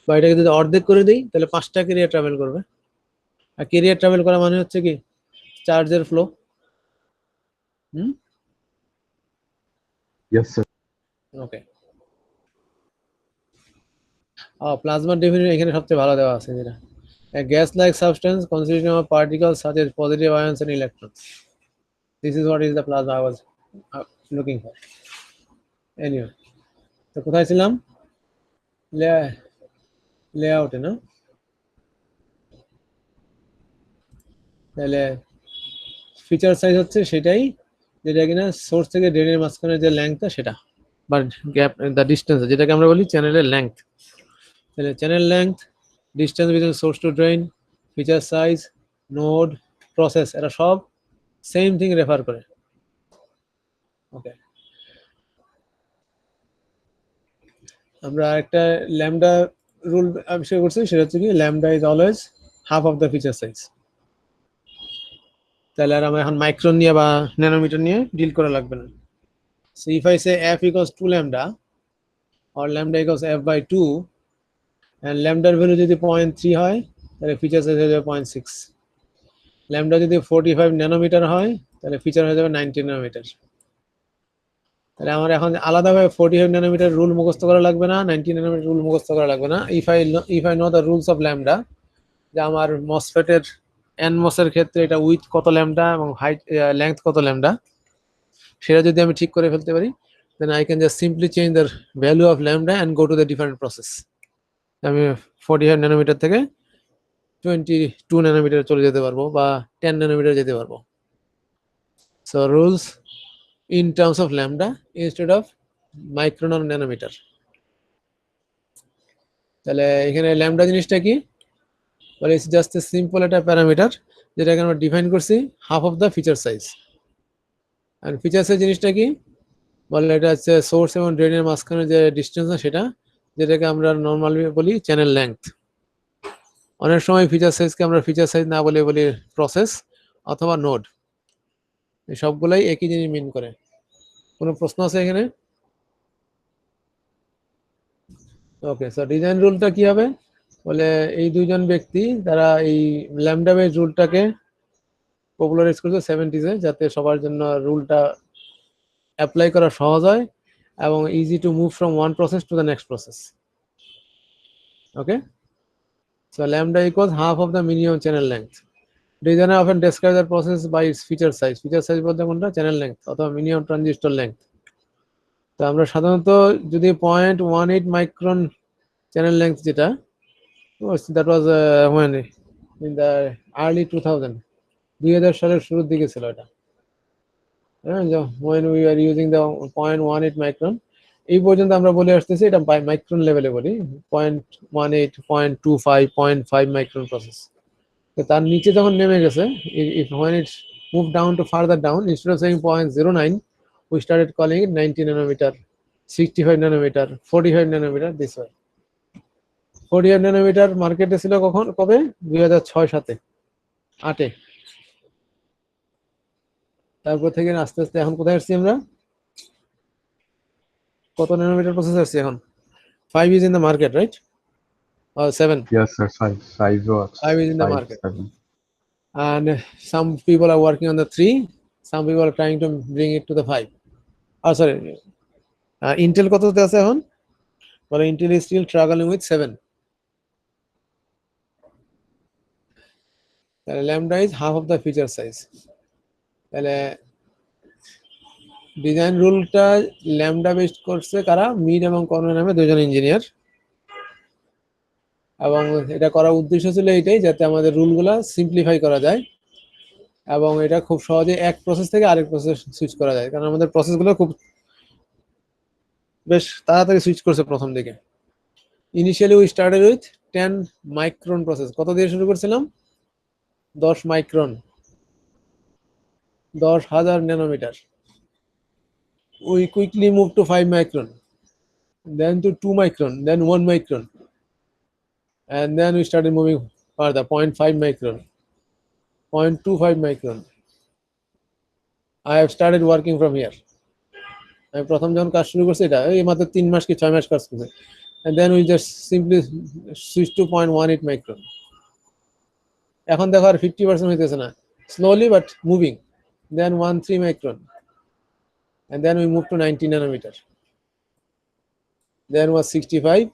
S1: বা এটাকে যদি অর্ধেক করে দিই তাহলে 5টা ক্যারিয়ার ট্রাভেল করবে। আর ক্যারিয়ার ট্রাভেল করা মানে হচ্ছে কি চার্জের flow.
S5: Yes sir.
S1: Okay, plasma definition এখানে সবচেয়ে ভালো দেওয়া আছে, যেটা a gas-like substance consisting of particles such as positive ions and electrons. This is what is the plasma I was looking for. Anyway, তো কোথায় ছিলাম? লেআউটে না? তাহলে ফিচার সাইজ হচ্ছে সেটাই যেটা কিনা সোর্স থেকে ড্রেনের মাঝখানে যে লেংথটা সেটা, বা গ্যাপ, দ্য ডিস্টেন্স, যেটাকে আমরা বলি চ্যানেলের লেংথ। তাহলে channel length distance between source to drain, feature size, node, process, এরা সব সেম থিং রেফার করে। ওকে, আমরা একটা ল্যামডা রুল আবিষ্কার করছি, সেটা হচ্ছে কি lambda is always half of the feature size. তাহলে আর আমরা এখন মাইক্রন নিয়ে বা ন্যানোমিটার নিয়ে ডিল করা লাগবে না। So if I say f equals 2 lambda or lambda equals f by 2 and lambda value যদি 0.3 হয় তাহলে ফিচার সাইজ হয়ে যাবে 0.6, ল্যামডা যদি 45 ন্যানোমিটার হয় তাহলে ফিচার হয়ে যাবে 90 ন্যানোমিটার। তাহলে আমার এখন আলাদাভাবে 45 ন্যানোমিটার রুল মুখস্থ করা লাগবে না, 90 ন্যানোমিটার রুল মুখস্থ করা লাগবে না। If I know the rules of lambda, যে আমার মসফেটের এনমস এর ক্ষেত্রে এটা উইথ কত ল্যামডা এবং হাইট লেংথ কত ল্যামডা, সেটা যদি আমি ঠিক করে ফেলতে পারি, then I can just simply change the value of lambda and go to the different process. আমি 45 ন্যানোমিটার থেকে 22 ন্যানোমিটার চলে যেতে পারবো বা 10 ন্যানোমিটার যেতে পারবো। So rules in terms of lambda instead of micron or nanometer. তাহলে এখানে ল্যামডা জিনিসটা কি বলে, ইটস জাস্ট এ সিম্পল একটা প্যারামিটার যেটাকে আমরা ডিফাইন করছি half of the feature size. আর ফিচার সাইজ জিনিসটা কি বলে, এটা হচ্ছে সোর্স এবং ড্রেনের মাঝখানে যে ডিস্টেন্স না সেটা, যেটাকে আমরা নর্মালি বলি চ্যানেল লেংথ। অনেক সময় ফিচার সাইজকে আমরা ফিচার সাইজ না বলে বলি প্রসেস অথবা নোড, এই সবগুলাই একই জিনিস মিন করে। কোনো প্রশ্ন আছে এখানে? ওকে, সো ডিজাইন রুলটা কি হবে বলে, এই দুইজন ব্যক্তি তারা এই ল্যামডা বেস রুলটাকে পপুলারাইজ করেছে 70s-এ, যাতে সবার জন্য রুলটা অ্যাপ্লাই করা সহজ হয় এবং easy to move from one process to the next process. Okay, so lambda equals half of the minimum channel length. Designer often describes the process by its feature size. Feature size বলতে কোনটা? চ্যানেল লেংথ অথবা মিনিমাম ট্রানজিস্টর লেংথ। তো আমরা সাধারণত যদি 0.18 মাইক্রন চ্যানেল লেংথ, যেটা that was when in the early 2000 সালের শুরুর দিকে ছিল এটা, when we were using the 0.18 micron, এই পর্যন্ত আমরা বলে আসতেছি এটা মাইক্রন লেভেলে বলি 0.18, 0.25, 0.5 মাইক্রন প্রসেস। তো তার নিচে যখন নেমে গেছে, when it moved down to further down, instead of saying 0.09, we started calling it 90 nanometer, 65 nanometer, 45 nanometer, this way. 45 nanometer মার্কেটে ছিল কবে? 2006-07-08-এ। তারপর থেকে আস্তে আস্তে এখন কোথায় আসছি আমরা? কত ন্যানোমিটার প্রসেস আসছে এখন? 5 is in the market, right? Or 7?
S5: Yes, sir. Five works.
S1: 5 is in the
S5: 5,
S1: market.
S5: 7.
S1: And some people are working on the 3, some people are trying to bring it to the 5. Oh, sorry. Intel কততে আছে এখন? Well, Intel is still struggling with 7. তাহলে lambda is half of the feature size. তাহলে ডিজাইন রুলটা ল্যামডা বেসড করছে কারা? মিড এবং কর্নর নামে দুজন ইঞ্জিনিয়ার। এবং এটা করার উদ্দেশ্য ছিল এইটাই, যাতে আমাদের রুলগুলা সিম্পলিফাই করা যায় এবং এটা খুব সহজে এক প্রসেস থেকে আরেক প্রসেস সুইচ করা যায়, কারণ আমাদের প্রসেসগুলো খুব বেশ তাড়াতাড়ি সুইচ করছে প্রথম দিকে। Initially we started with 10 micron process. কত দিয়ে শুরু করছিলাম? 10 micron, 10,000 nanometer. We quickly moved to 5 micron, then to 2 micron, then 1 micron, and then we started moving further, 0.5 micron, 0.25 micron. I have started working from here. আমি প্রথম যখন কাজ শুরু করছি, এটা এই মাত্র 3 মাস কি 6 মাস কাজ করছি, and then we just simply switch to 0.18 micron. এখন দেখো আর 50% হইতেছে না, slowly but moving, then 1.3 micron. And then we moved to 90 nanometer. Then was 65,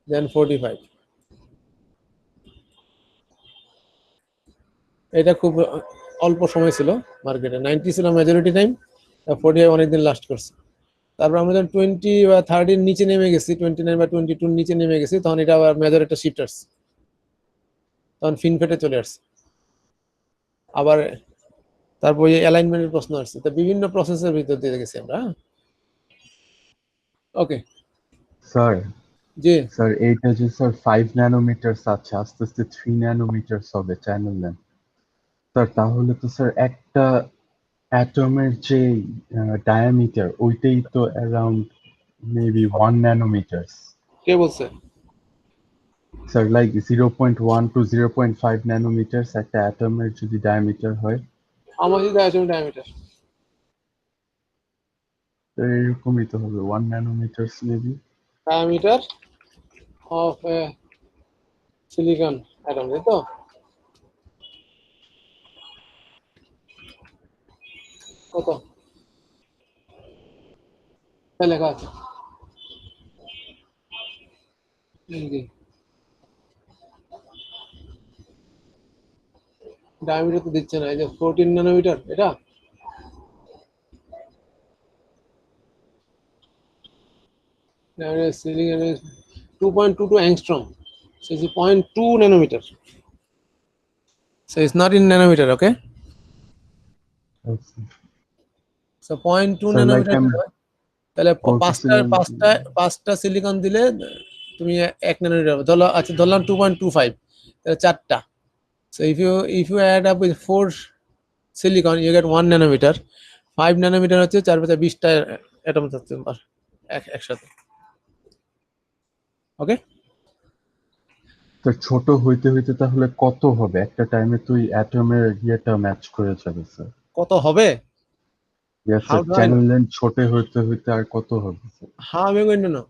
S1: then 45. এটা খুব অল্প সময় ছিল মার্কেটে। 90 ছিল মেজরিটি টাইম, 45 অনেকদিন লাস্ট করছে। তারপর আমরা যখন 20 বা 30 নিচে নেমে গেছি, 29 বা 22 নিচে নেমে গেছি, তখন এটা আবার মেজর একটা শিফট আসছে, তখন ফিনফেটে চলে আসছে। আবার তারপর এই অ্যালাইনমেন্টের প্রশ্ন আসছে। তো বিভিন্ন প্রসেসের ভিতর দিয়ে গেছি আমরা। ওকে
S5: Sir,
S1: জি
S5: স্যার এইটা যে স্যার 5 ন্যানোমিটার আছে, আস্তে আস্তে 3 ন্যানোমিটার হবে চ্যানেল লেন্থ। স্যার তাহলে তো স্যার একটা অ্যাটমের যে ডায়ামিটার ওইটাই তো অ্যারাউন্ড মেবি 1 ন্যানোমিটার।
S1: কে বলছে?
S5: স্যার লাইক 0.1 to 0.5 ন্যানোমিটার একটা অ্যাটমের যদি ডায়ামিটার হয়,
S1: আমার যদি অ্যাটম ডায়ামিটার
S5: তো এরকমই তো হবে 1 nanometer maybe.
S1: Diameter of a silicon atom, তাই তো? কত তাই লেখা আছে? জি, ডায়ামিটার তো দিচ্ছে না, এই যে 14 ন্যানোমিটার, এটা silicon 2.22 angstrom, so it's 0.2 nanometer, so it's not in nanometer, okay? So 0.2
S5: sir like
S1: nanometer
S5: আমি
S1: তাহলে
S5: বলতেছিলাম
S1: পাঁচটা সিলিকন দিলে তুমি 1 ন্যানোমিটার ধরো। আচ্ছা ধরলাম 2.25, তাহলে 4টা। So if you add up with 4 silicon you get 1 nanometer. 5 nanometer হচ্ছে 4×20টা অ্যাটম থাকতে পারে একসাথে, ওকে?
S5: তো ছোট হইতে হইতে তাহলে কত হবে একটা টাইমে তুই অ্যাটমের ইয়েটা ম্যাচ করে যাবে স্যার?
S1: কত হবে?
S5: Yes
S1: How
S5: sir,
S1: do I know?
S5: Channel length ছোট হইতে হইতে আর কত হবে sir?
S1: How am I going to know?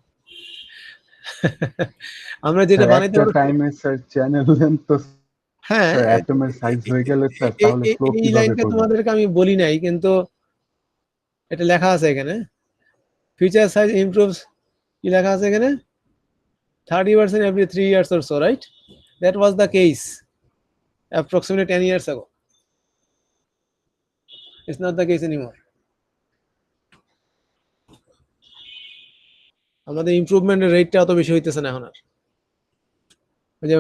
S1: আমরা যেটা
S5: স্যার
S1: বানাইতে
S5: একটা
S1: পারবো,
S5: টাইমে স্যার চ্যানেল লেন্থ তো
S1: হ্যাঁ
S5: স্যার অ্যাটমের সাইজ হয়ে গেলে স্যার তাহলে ফ্লো
S1: এই
S5: কিভাবে
S1: লাইনটা
S5: করবে?
S1: তোমাদেরকে আমি বলি নাই, কিন্তু এটা লেখা আছে এখানে, ফিচার সাইজ ইমপ্রুভস, কি লেখা আছে এখানে? 30% every 3 years or so, right? That was the case approximately 10 years ago. It's not the case anymore. আমাদের ইমপ্রুভমেন্টের রেটটা অত বেশি হইতেছে না এখন আর। ওই যে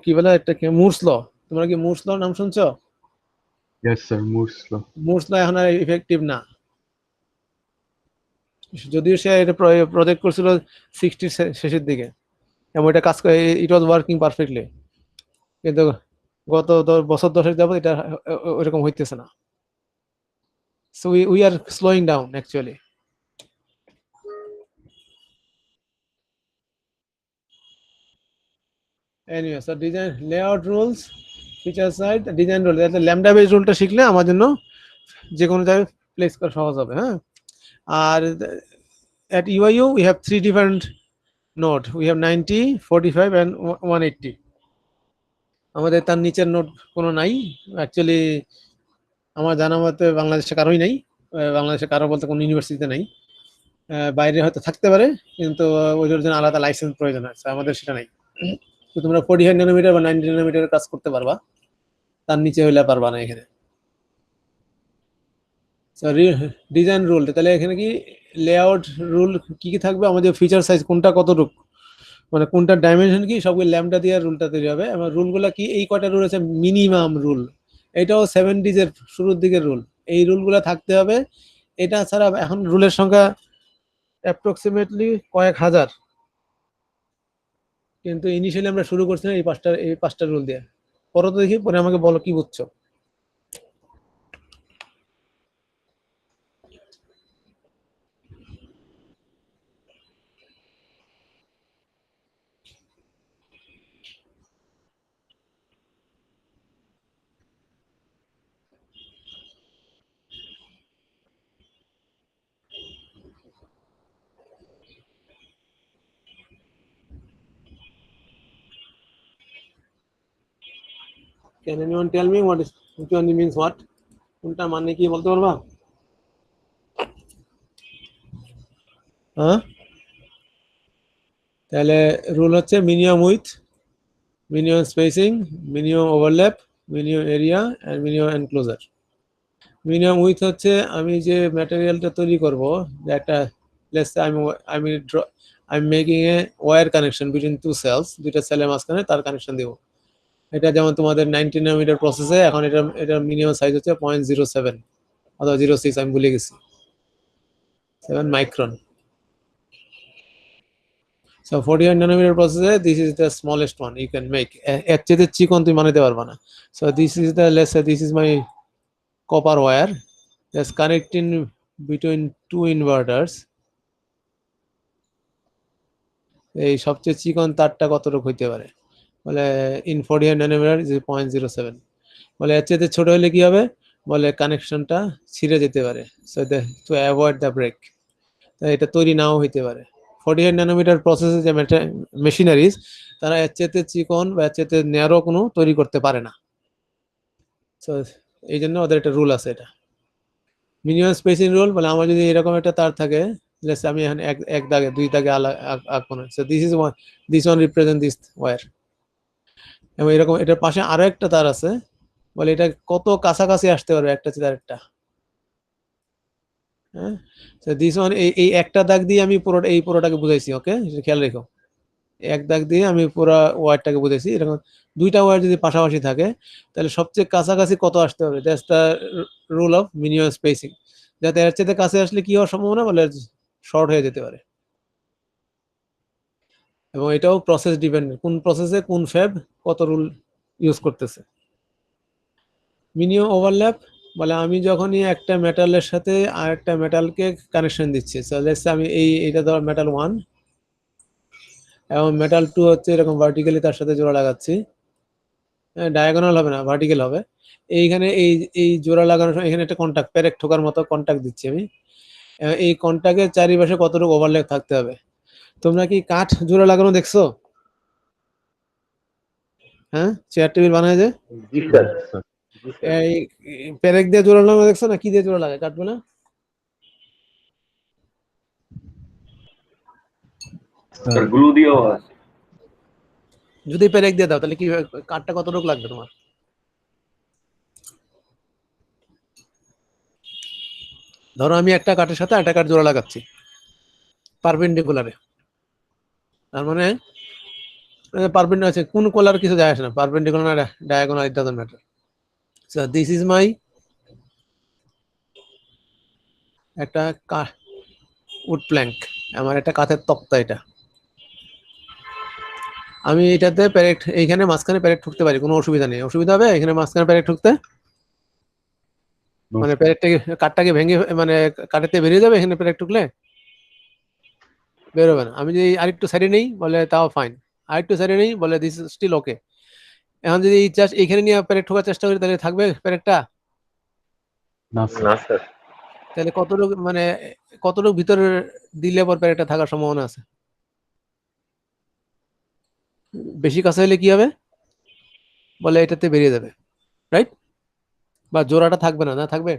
S1: কি বলে একটা মুরস ল, তোমরা কি মুরস ল নাম শুনছো?
S5: ইয়েস স্যার, মুরস ল।
S1: মুরস ল এখন আর ইফেক্টিভ না, যদিও সে এটা প্রজেক্ট করছিল 60 শেষের দিকে, এবং এটা কাজ করে, ইট ওয়াজ ওয়ার্কিং পারফেক্টলি, কিন্তু গত বছর 10 যাবত এটা ওইরকম হইতেছে না। So we are slowing down actually. Anyway, so design layout rules, feature side, design rule, lambda base রুলটা শিখলে আমার জন্য যে কোনো জায়গায় প্লেস করা সহজ হবে। হ্যাঁ, আর at UIU we have 3 different node, we have 90, 45 and 180. আমাদের তার নিচের নোট কোনো নাই অ্যাকচুয়ালি, আমার জানা মতে বাংলাদেশে কারোই নাই, বাংলাদেশে কারো বলতে কোনো ইউনিভার্সিটিতে নাই, বাইরে হয়তো থাকতে পারে, কিন্তু ওইটার জন্য আলাদা লাইসেন্স প্রয়োজন হয়, আমাদের সেটা নাই। তো তোমরা 45 ন্যানোমিটার বা 90 ন্যানোমিটারের কাজ করতে পারবা, তার নিচে হইলে পারবা না এখানে। ডিজাইন রুল, তাহলে এখানে কি লেআউট রুল কি কি থাকবে? আমাদের ফিচার সাইজ কোনটা কতটুকু, মানে কোনটা ডাইমেনশন কি, সবগুলো ল্যামডা দিয়ে রুলটা তৈরি হবে। এবং রুলগুলো কি, এই কয়টা রুল আছে মিনিমাম রুল, এটাও 70s এর শুরুর দিকের রুল, এই রুলগুলো থাকতে হবে। এটা ছাড়া এখন রুলের সংখ্যা অ্যাপ্রক্সিমেটলি কয়েক হাজার, কিন্তু ইনিশিয়ালি আমরা শুরু করছিলাম এই পাঁচটা রুল দিয়ে। পরে তো দেখি, পরে আমাকে বলো কি বুঝছো। Can anyone tell me which one means what? কোনটা মানে কি বলতে পারবা? হ্যাঁ, তাহলে রুল হচ্ছে minimum width, minimum spacing, minimum overlap, minimum area and minimum enclosure. Minimum width হচ্ছে আমি যে ম্যাটেরিয়ালটা তৈরি করব, যে একটা লেটস সে আমি making a wire connection between two cells, দুইটা সেলের মাঝখানে তার কানেকশন দেব। এটা যেমন তোমাদের 90 ন্যানোমিটার প্রসেসে এখন এটা মিনিমাম সাইজ হচ্ছে 0.07 অথবা 0.6, আমি ভুলে গেছি, 7 micron. So 48 nanometer processor, this is the smallest one you can make. এর চেয়ে চিকন তুমি বানাইতে পারবা না। So this is the, let's say this is my copper wire that's connecting between two inverters. এই সবচেয়ে চিকন তারটা কতটুকু হইতে পারে বলে ইন 48 nanometer is 0.07। বলে এর চেয়ে ছোট হলে কি হবে বলে কানেকশনটা ছিঁড়ে যেতে পারে, so to avoid the break, এটা তৈরি নাও হইতে পারে। 48 ন্যানোমিটার প্রসেসের যে মেশিনারিজ তারা এর চেয়ে চিকন বা এর চেয়ে ন্যারো কোনো তৈরি করতে পারে না। সো এই জন্য ওদের একটা রুল আছে, এটা মিনিমাম স্পেসিং রুল। বলে আমার যদি এরকম একটা তার থাকে, আমি এখানে এক দাগে দুই দাগে আঁকবো না। So this one represent this wire, এবং এরকম এটার পাশে আরো একটা তার আছে, বলে এটা কত কাছাকাছি আসতে পারবে একটা চেয়ে আরেকটা। হ্যাঁ, দিস ওয়ান এই একটা দাগ দিয়ে আমি পুরোটাকে বুঝাইছি। ওকে, খেয়াল রেখো, এক দাগ দিয়ে আমি পুরো ওয়্যারটাকে বুঝাইছি। এরকম দুইটা ওয়্যার যদি পাশাপাশি থাকে তাহলে সবচেয়ে কাছাকাছি কত আসতে হবে, that's the rule of minimum spacing. যাতে এর চেয়ে কাছে আসলে কি হওয়ার সম্ভাবনা বলে শর্ট হয়ে যেতে পারে। এবং এটাও প্রসেস ডিপেন্ডেন্ট, কোন প্রসেসে কোন ফ্যাব কত রুল ইউজ করতেছে। মিনিমাম ওভারল্যাপ বলে আমি যখনই একটা মেটালের সাথে আর একটা মেটালকে কানেকশন দিচ্ছি, আমি এইটা ধর মেটাল 1 এবং মেটাল 2 হচ্ছে এরকম ভার্টিক্যালি তার সাথে জোড়া লাগাচ্ছি, ডায়াগোনাল হবে না, ভার্টিক্যাল হবে। এইখানে এই জোড়া লাগানোর সময় এখানে একটা কন্টাক্ট, প্যারেক ঠোকার মতো কন্টাক্ট দিচ্ছি আমি। এই কন্টাক্টের চারিপাশে কতটুকু ওভারল্যাপ থাকতে হবে। তোমরা কি কাঠ জোড়া লাগানো দেখছো? হ্যাঁ, চেয়ার টেবিল বানায় যে
S9: জি স্যার। জি স্যার।
S1: এই প্যারেক দিয়ে জোড়া লাগানো দেখছো না? কি দিয়ে জোড়া লাগায়, কাটবে না?
S7: স্যার গ্লু দিয়েও আছে।
S1: যদি প্যারেক দিয়ে দাও তাহলে কি কাঠটা কতটুকু লাগবে তোমার? ধরো আমি একটা কাঠের সাথে একটা কাঠ জোড়া লাগাচ্ছি পারপেন্ডিকুলারে, তার মানে পারপেন্ডিকুলার আছে, কোন কলার কিছু যায় আসে না, পারপেন্ডিকুলার না diagonal, it doesn't matter. So this is my একটা উড প্ল্যাঙ্ক, আমার একটা কাঠের তক্তা। এটা আমি এটাতে প্যারেট, এইখানে মাঝখানে প্যারেট ঠুকতে পারি, কোনো অসুবিধা নেই। অসুবিধা হবে এখানে মাঝখানে প্যারেট ঠুকতে? মানে প্যারেটটাকে কাঠটাকে ভেঙে মানে কাঠেতে বেরিয়ে যাবে এখানে প্যারেট ঠুকলে? বেরোবে না। আমি যদি আরেকটু সাইডে নেই বলে তাও ফাইন, আরেকটু সাইডে নেই বলে দিস স্টিল ওকে। এখন যদি জাস্ট এইখানে নিয়ে প্যারেট ঠোকার চেষ্টা করি তাহলে থাকবে প্যারেটটা?
S9: না স্যার।
S1: তাহলে কতটুকু ভিতরে দিলে পর প্যারেটটা থাকার সম্ভাবনা আছে? বেশি কাছে হলে কি হবে বলে এটাতে বেরিয়ে যাবে, রাইট? বা জোড়াটা থাকবে না, না থাকবে?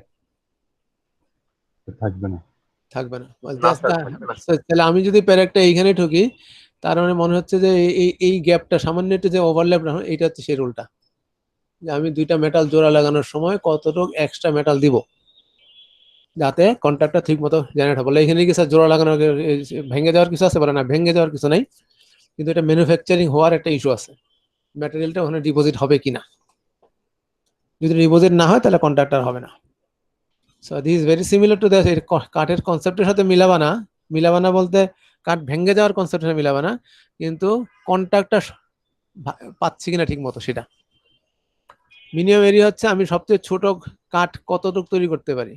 S5: থাকবে না।
S1: থাকবে না।
S9: না স্যার, থাকবে না।
S1: তাহলে আমি যদি প্যারেটটা এইখানে ঠুকি তার মানে মনে হচ্ছে যে এই গ্যাপটা সামান্য একটু যে ওভারল্যাপ রাখুন, এইটা হচ্ছে সেই রুলটা, যে আমি দুইটা মেটাল জোড়া লাগানোর সময় কতটুকু এক্সট্রা মেটাল দিব যাতে কন্ট্যাক্টটা ঠিক মতো জেনারেট হবে। বলে এখানে কি স্যার জোড়া লাগানোর ভেঙে যাওয়ার কিছু আছে? বলে না, ভেঙে যাওয়ার কিছু নাই, কিন্তু এটা ম্যানুফ্যাকচারিং হওয়ার একটা ইস্যু আছে, ম্যাটেরিয়ালটা ওখানে ডিপোজিট হবে কিনা। যদি ডিপোজিট না হয় তাহলে কন্ট্যাক্টর হবে না। So this is very similar to that. কাঠের কনসেপ্টের সাথে মিলাবা না বলতে কাঠ ভেঙে যাওয়ার কনসেপ্টের সাথে মিলাবা না, কিন্তু কন্ট্যাক্টটা পাচ্ছি কিনা ঠিক মতো সেটা। মিনিমাম এরিয়া হচ্ছে আমি সবচেয়ে ছোট কাঠ কতটুকু তৈরি করতে পারি,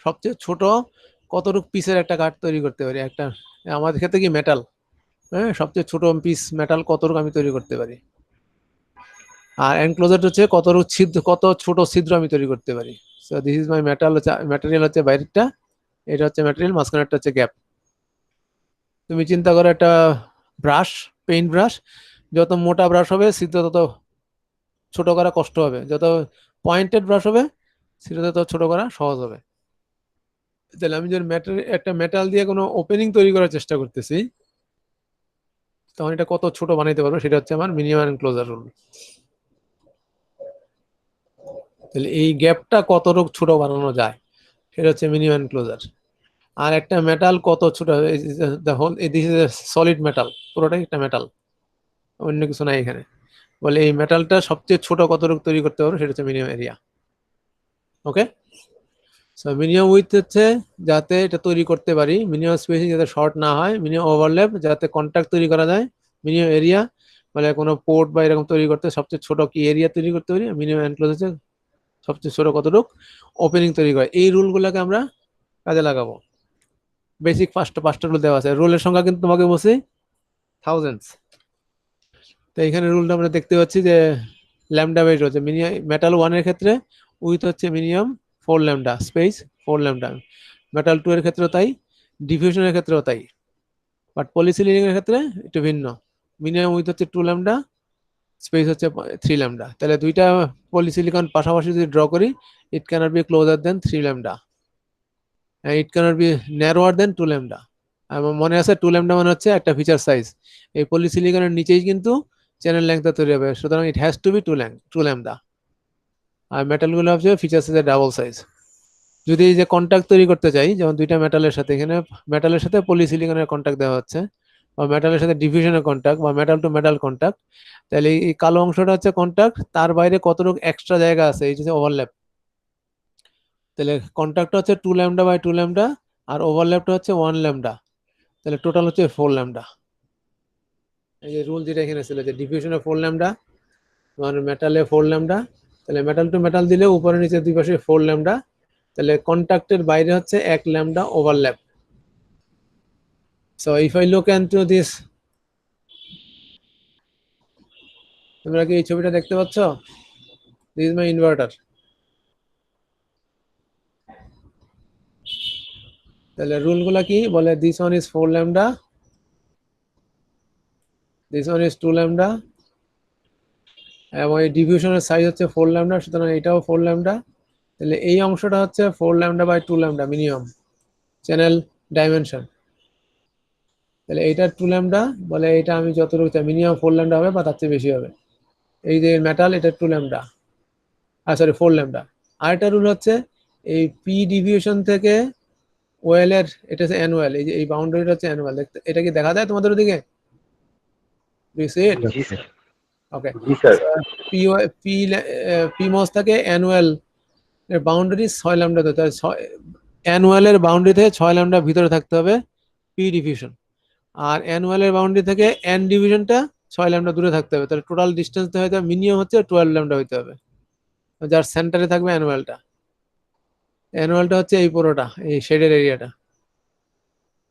S1: সবচেয়ে ছোট কতটুকু পিসের একটা কাঠ তৈরি করতে পারি। একটা আমাদের ক্ষেত্রে কি মেটাল, হ্যাঁ, সবচেয়ে ছোট পিস মেটাল কতটুকু আমি তৈরি করতে পারি। আর এনক্লোজার হচ্ছে কতটুকু ছিদ্র, কত ছোট ছিদ্র আমি তৈরি করতে পারি। So this is my material হচ্ছে বাইরেরটা, এটা হচ্ছে ম্যাটেরিয়াল, মাঝখানেরটা হচ্ছে গ্যাপ। তুমি চিন্তা করো একটা ব্রাশ, পেইন্ট ব্রাশ, যত মোটা ব্রাশ হবে ছিদ্র তত ছোট করা কষ্ট হবে, যত পয়েন্টেড ব্রাশ হবে ছিদ্র তত ছোট করা সহজ হবে। তাহলে আমি যদি একটা মেটাল দিয়ে কোনো ওপেনিং তৈরি করার চেষ্টা করতেছি তখন এটা কত ছোট বানাইতে পারবো, সেটা হচ্ছে আমার মিনিমাম এনক্লোজার রুল। তাহলে এই গ্যাপটা কতটুকু ছোট বানানো যায় সেটা হচ্ছে মিনিমাম এনক্লোজার। আর একটা মেটাল কত ছোট, দিস ইজ সলিড মেটাল, পুরোটাই একটা মেটাল, অন্য কিছু নাই এখানে। বলে এই মেটালটা সবচেয়ে ছোট কতটুকু তৈরি করতে পারবো সেটা হচ্ছে মিনিমাম এরিয়া। ওকে, সো মিনিমাম উইথ হচ্ছে যাতে এটা তৈরি করতে পারি, মিনিমাম স্পেসিং যাতে শর্ট না হয়, মিনিমাম ওভারল্যাপ যাতে কন্ট্যাক্ট তৈরি করা যায়, মিনিমাম এরিয়া মানে কোনো পোর্ট বা এরকম তৈরি করতে সবচেয়ে ছোট কি এরিয়া তৈরি করতে পারি, মিনিমাম এনক্লোজ হচ্ছে সবচেয়ে ছোট কতটুক ওপেনিং তৈরি করে। এই রুলগুলোকে আমরা কাজে লাগাবো। বেসিক পাঁচটা রুল দেওয়া আছে, রুলের সংখ্যা কিন্তু তোমাকে বলছি থাউজেন্ডস। তো এখানে রুলটা আমরা দেখতে পাচ্ছি যে ল্যামডা বেজ হচ্ছে মিনিমাম মেটাল 1 এর ক্ষেত্রে উইথ হচ্ছে minimum 4 lambda, space 4 lambda. Metal 2 এর ক্ষেত্রেও তাই, ডিফিউশনের ক্ষেত্রেও তাই, বাট পলিসিলিকন এর ক্ষেত্রে একটু ভিন্ন। মিনিমাম উইথ হচ্ছে 2 ল্যামডা, স্পেস হচ্ছে 3 ল্যামডা। তাহলে দুইটা পলিসিলিকন পাশাপাশি যদি ড্র করি, it cannot be closer than 3 lambda, it cannot be narrower than 2 lambda. আমার মনে আছে 2 ল্যামডা মানে হচ্ছে একটা ফিচার সাইজ, এই পলিসিলিকনের নিচেই কিন্তু চ্যানেল লেংথ তৈরি হবে, সুতরাং it has to be 2 lambda. আর মেটালগুলো হচ্ছে ফিচার সাইজের ডাবল সাইজ। যদি এই যে কন্ট্যাক্ট তৈরি করতে চাই, যেমন দুইটা মেটালের সাথে, এখানে মেটালের সাথে পলিসিলিকনের কন্ট্যাক্ট দেওয়া হচ্ছে, বা মেটালের সাথে ডিফিউশনের কন্ট্যাক্ট, বা মেটাল টু মেটাল কন্ট্যাক্ট, তাহলে এই কালো অংশটা হচ্ছে কন্ট্যাক্ট, তার বাইরে কতটুকু এক্সট্রা জায়গা আছে এই যে ওভারল্যাপ। তাহলে কন্ট্যাক্টটা হচ্ছে 2 ল্যামডা বাই 2 ল্যামডা, আর ওভারল্যাপটা হচ্ছে 1 ল্যামডা, তাহলে টোটাল হচ্ছে 4 ল্যামডা। এই যে রুল যেটা এখানে ছিল যে ডিফিউশনে 4 ল্যামডা, মানে মেটালে 4 ল্যামডা, তাহলে মেটাল টু মেটাল দিলে উপরে নিচে দুই পাশে 4 ল্যামডা, তাহলে কন্ট্যাক্টের বাইরে হচ্ছে 1 lambda overlap. So if I look into this, তোমরা কি এই ছবিটা দেখতে পাচ্ছ? This is my inverter. তাহলে রুলগুলো কি বলে? This one is 4 lambda, this one is 2 lambda, এবং এই ডিফিউশনের সাইজ হচ্ছে 4 ল্যামডা, সুতরাং এটাও 4 ল্যামডা। তাহলে এই অংশটা হচ্ছে 4 lambda by 2 lambda minimum channel dimension. তাহলে এইটা 2 ল্যামডা, বলে এটা আমি যতটুকু চাই মিনিমাম 4 ল্যামডা হবে বা তার চেয়ে বেশি হবে। এই যে মেটাল, এটা 2 ল্যামডা, সরি 4 ল্যামডা। আরেকটা রুল হচ্ছে এই পি ডিভিয়েশন থেকে ওয়েল এর, এটা হচ্ছে অ্যানুয়াল, এই যে এই বাউন্ডারিটা হচ্ছে অ্যানুয়াল। দেখতে এটা কি দেখা যায় তোমাদের ওদিকে?
S9: জি স্যার।
S1: ওকে,
S9: জি স্যার।
S1: পি পি পি মস থেকে অ্যানুয়াল এর বাউন্ডারি 6 ল্যামডা হতে হয়। অ্যানুয়ালের বাউন্ডারি থেকে 6 ল্যামডা ভিতরে থাকতে হবে পি ডিভিশন, আর অ্যানুয়ালের বাউন্ডারি থেকে এন ডিভিশনটা 6 ল্যামডা দূরে থাকতে হবে। তাহলে টোটাল ডিস্টেন্স হয়তো মিনিমাম হচ্ছে 12 ল্যামডা হইতে হবে, যার সেন্টারে থাকবে অ্যানুয়ালটা। অ্যানুয়ালটা হচ্ছে এই পুরোটা, এই শেডের এরিয়াটা।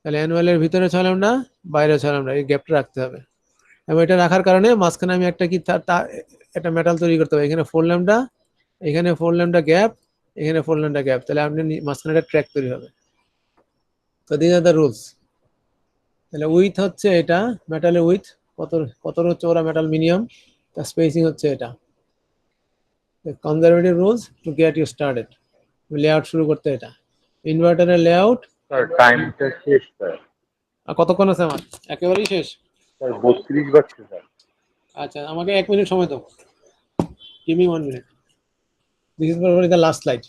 S1: তাহলে অ্যানুয়ালের ভিতরে 6 ল্যামডা, বাইরে 6 ল্যামডা, এই গ্যাপটা রাখতে হবে। এবং এটা রাখার কারণে মাঝখানে আমি একটা কি একটা মেটাল তৈরি করতে হবে। এখানে 4 ল্যামডা, এখানে 4 ল্যামডা গ্যাপ, এখানে 4 ল্যামডা গ্যাপ, তাহলে আপনি মাঝখানে একটা ট্র্যাক তৈরি হবে। তো দিস আর দ্য রুলস। তাহলে উইথ হচ্ছে এটা, মেটালের উইথ কত হচ্ছে ওরা মেটাল মিনিমাম, তার স্পেসিং হচ্ছে এটা। Conservative rules to get you started. Layout শুরু করতে এটা ইনভার্টারের লেআউট।
S9: স্যার টাইমটা শেষ স্যার।
S1: আর কতক্ষণ আছে আমার? একেবারেই শেষ।
S9: স্যার 32 বাজছে স্যার।
S1: আচ্ছা, আমাকে 1 মিনিট সময় দাও, give me 1 minute. This is for the last slide.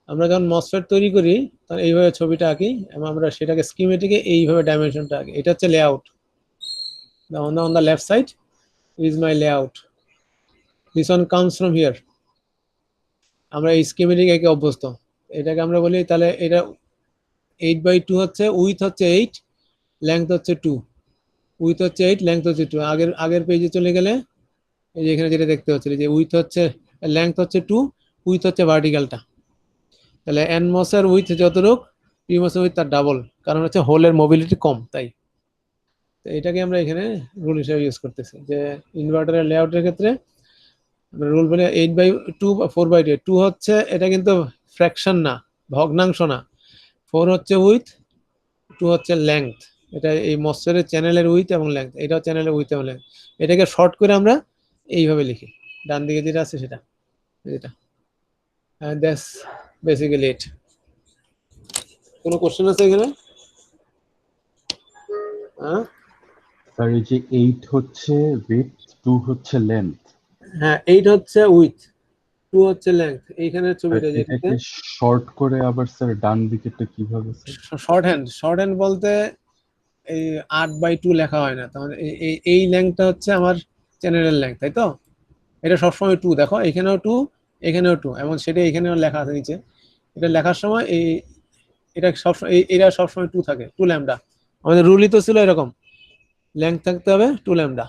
S1: আমরা যখন মসফেট তৈরি করি তখন এইভাবে ছবিটা আঁকি, এবং আমরা সেটাকে স্কিমেটিকে এইভাবে ডাইমেনশনটা আঁকি। এটা হচ্ছে layout. on the left side is my layout. This one comes from here. আমরা এই স্কিমেটিক একে অভ্যস্ত, এটাকে আমরা বলি। তাহলে এটা 8/2 হচ্ছে, উইথ হচ্ছে 8, লেংথ হচ্ছে 2, উইথ হচ্ছে 8, লেংথ হচ্ছে 2। আগের পেজে চলে গেলে এই যে এখানে যেটা দেখতে হচ্ছে যে উইথ হচ্ছে, লেংথ হচ্ছে 2, উইথ হচ্ছে ভার্টিক্যালটা। তাহলে এন মসের উইথ যতটুক, পি মসের উইথ তার ডাবল, কারণ হচ্ছে হোলের মোবিলিটি কম, তাই। তো এটাকে আমরা এখানে রুল হিসেবে ইউজ করতেছি যে ইনভার্টারের লেআউটের ক্ষেত্রে রুল বলে 8/2 বা 4/2। 2 হচ্ছে, এটা কিন্তু ফ্র্যাকশন না, ভগ্নাংশ না। 4 হচ্ছে উইথ, 2 হচ্ছে লেংথ। এটা এই মসফেটের চ্যানেলের উইথ এবং লেংথ, এটাও চ্যানেলের উইথ এবং লেংথ। এটাকে শর্ট করে আমরা এইভাবে লিখি, ডান দিকে যেটা আছে সেটা, যেটা। and that's basically it. কোনো কোশ্চেন আছে এখানে? হ্যাঁ
S5: স্যার এই যে 8 হচ্ছে উইথ, 2 হচ্ছে লেন্থ।
S1: হ্যাঁ, 8 হচ্ছে উইথ, 2 হচ্ছে লেংথ। এইখানে ছবিটা যেটা
S5: এটাকে শর্ট করে আবার স্যার ডান দিকেরটা কিভাবে স্যার?
S1: শর্ট হ্যান্ড বলতে এই 8/2 লেখা হয় না, তখন এই লেংথটা হচ্ছে আমার চ্যানেলের লেংথ, তাই তো? এটা সবসময় 2, দেখো এখানেও 2, এখানেও 2, এবং সেটা এখানেও লেখা আছে নিচে। এটা লেখার সময় এটা সবসময় এটা সবসময় 2 থাকে, 2 ল্যামডা। আমাদের রুলই তো ছিল এরকম, লেংথ থাকতে হবে 2 ল্যামডা।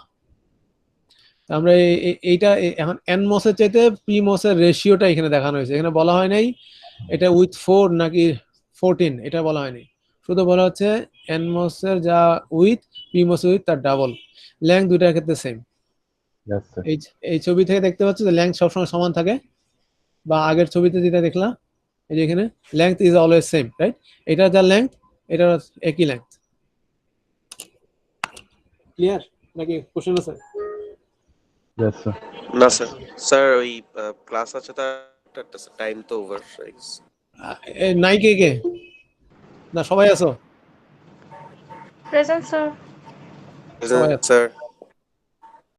S1: আমরা এইটা এখন এন মসের চাইতে পি মসের রেশিওটা এখানে দেখানো হয়েছে। এখানে বলা হয় নাই এটা উইথ 4 নাকি 14, এটা বলা হয়নি। শুধু বলা হচ্ছে এন মসের যা উইথ, পি মসের উইথ তার ডাবল। লেংথ দুইটার ক্ষেত্রে সেম।
S5: Yes, sir.
S1: এই ছবি থেকে দেখতে পাচ্ছ যে লেংথ সবসময় সমান থাকে, বা আগের ছবিতে যেটা দেখলাম এই যে এখানে length is always same, right? এটা যা লেংথ, এটা একই লেংথ। ক্লিয়ার নাকি কোশ্চেন আছে?
S5: Yes, sir.
S8: না স্যার, স্যার ওই ক্লাস আছে তার টাইম তো ওভার হয়ে গেছে।
S1: নাই কে না সবাই আছো?
S10: Present, sir.
S1: সবাই আছে।
S8: স্যার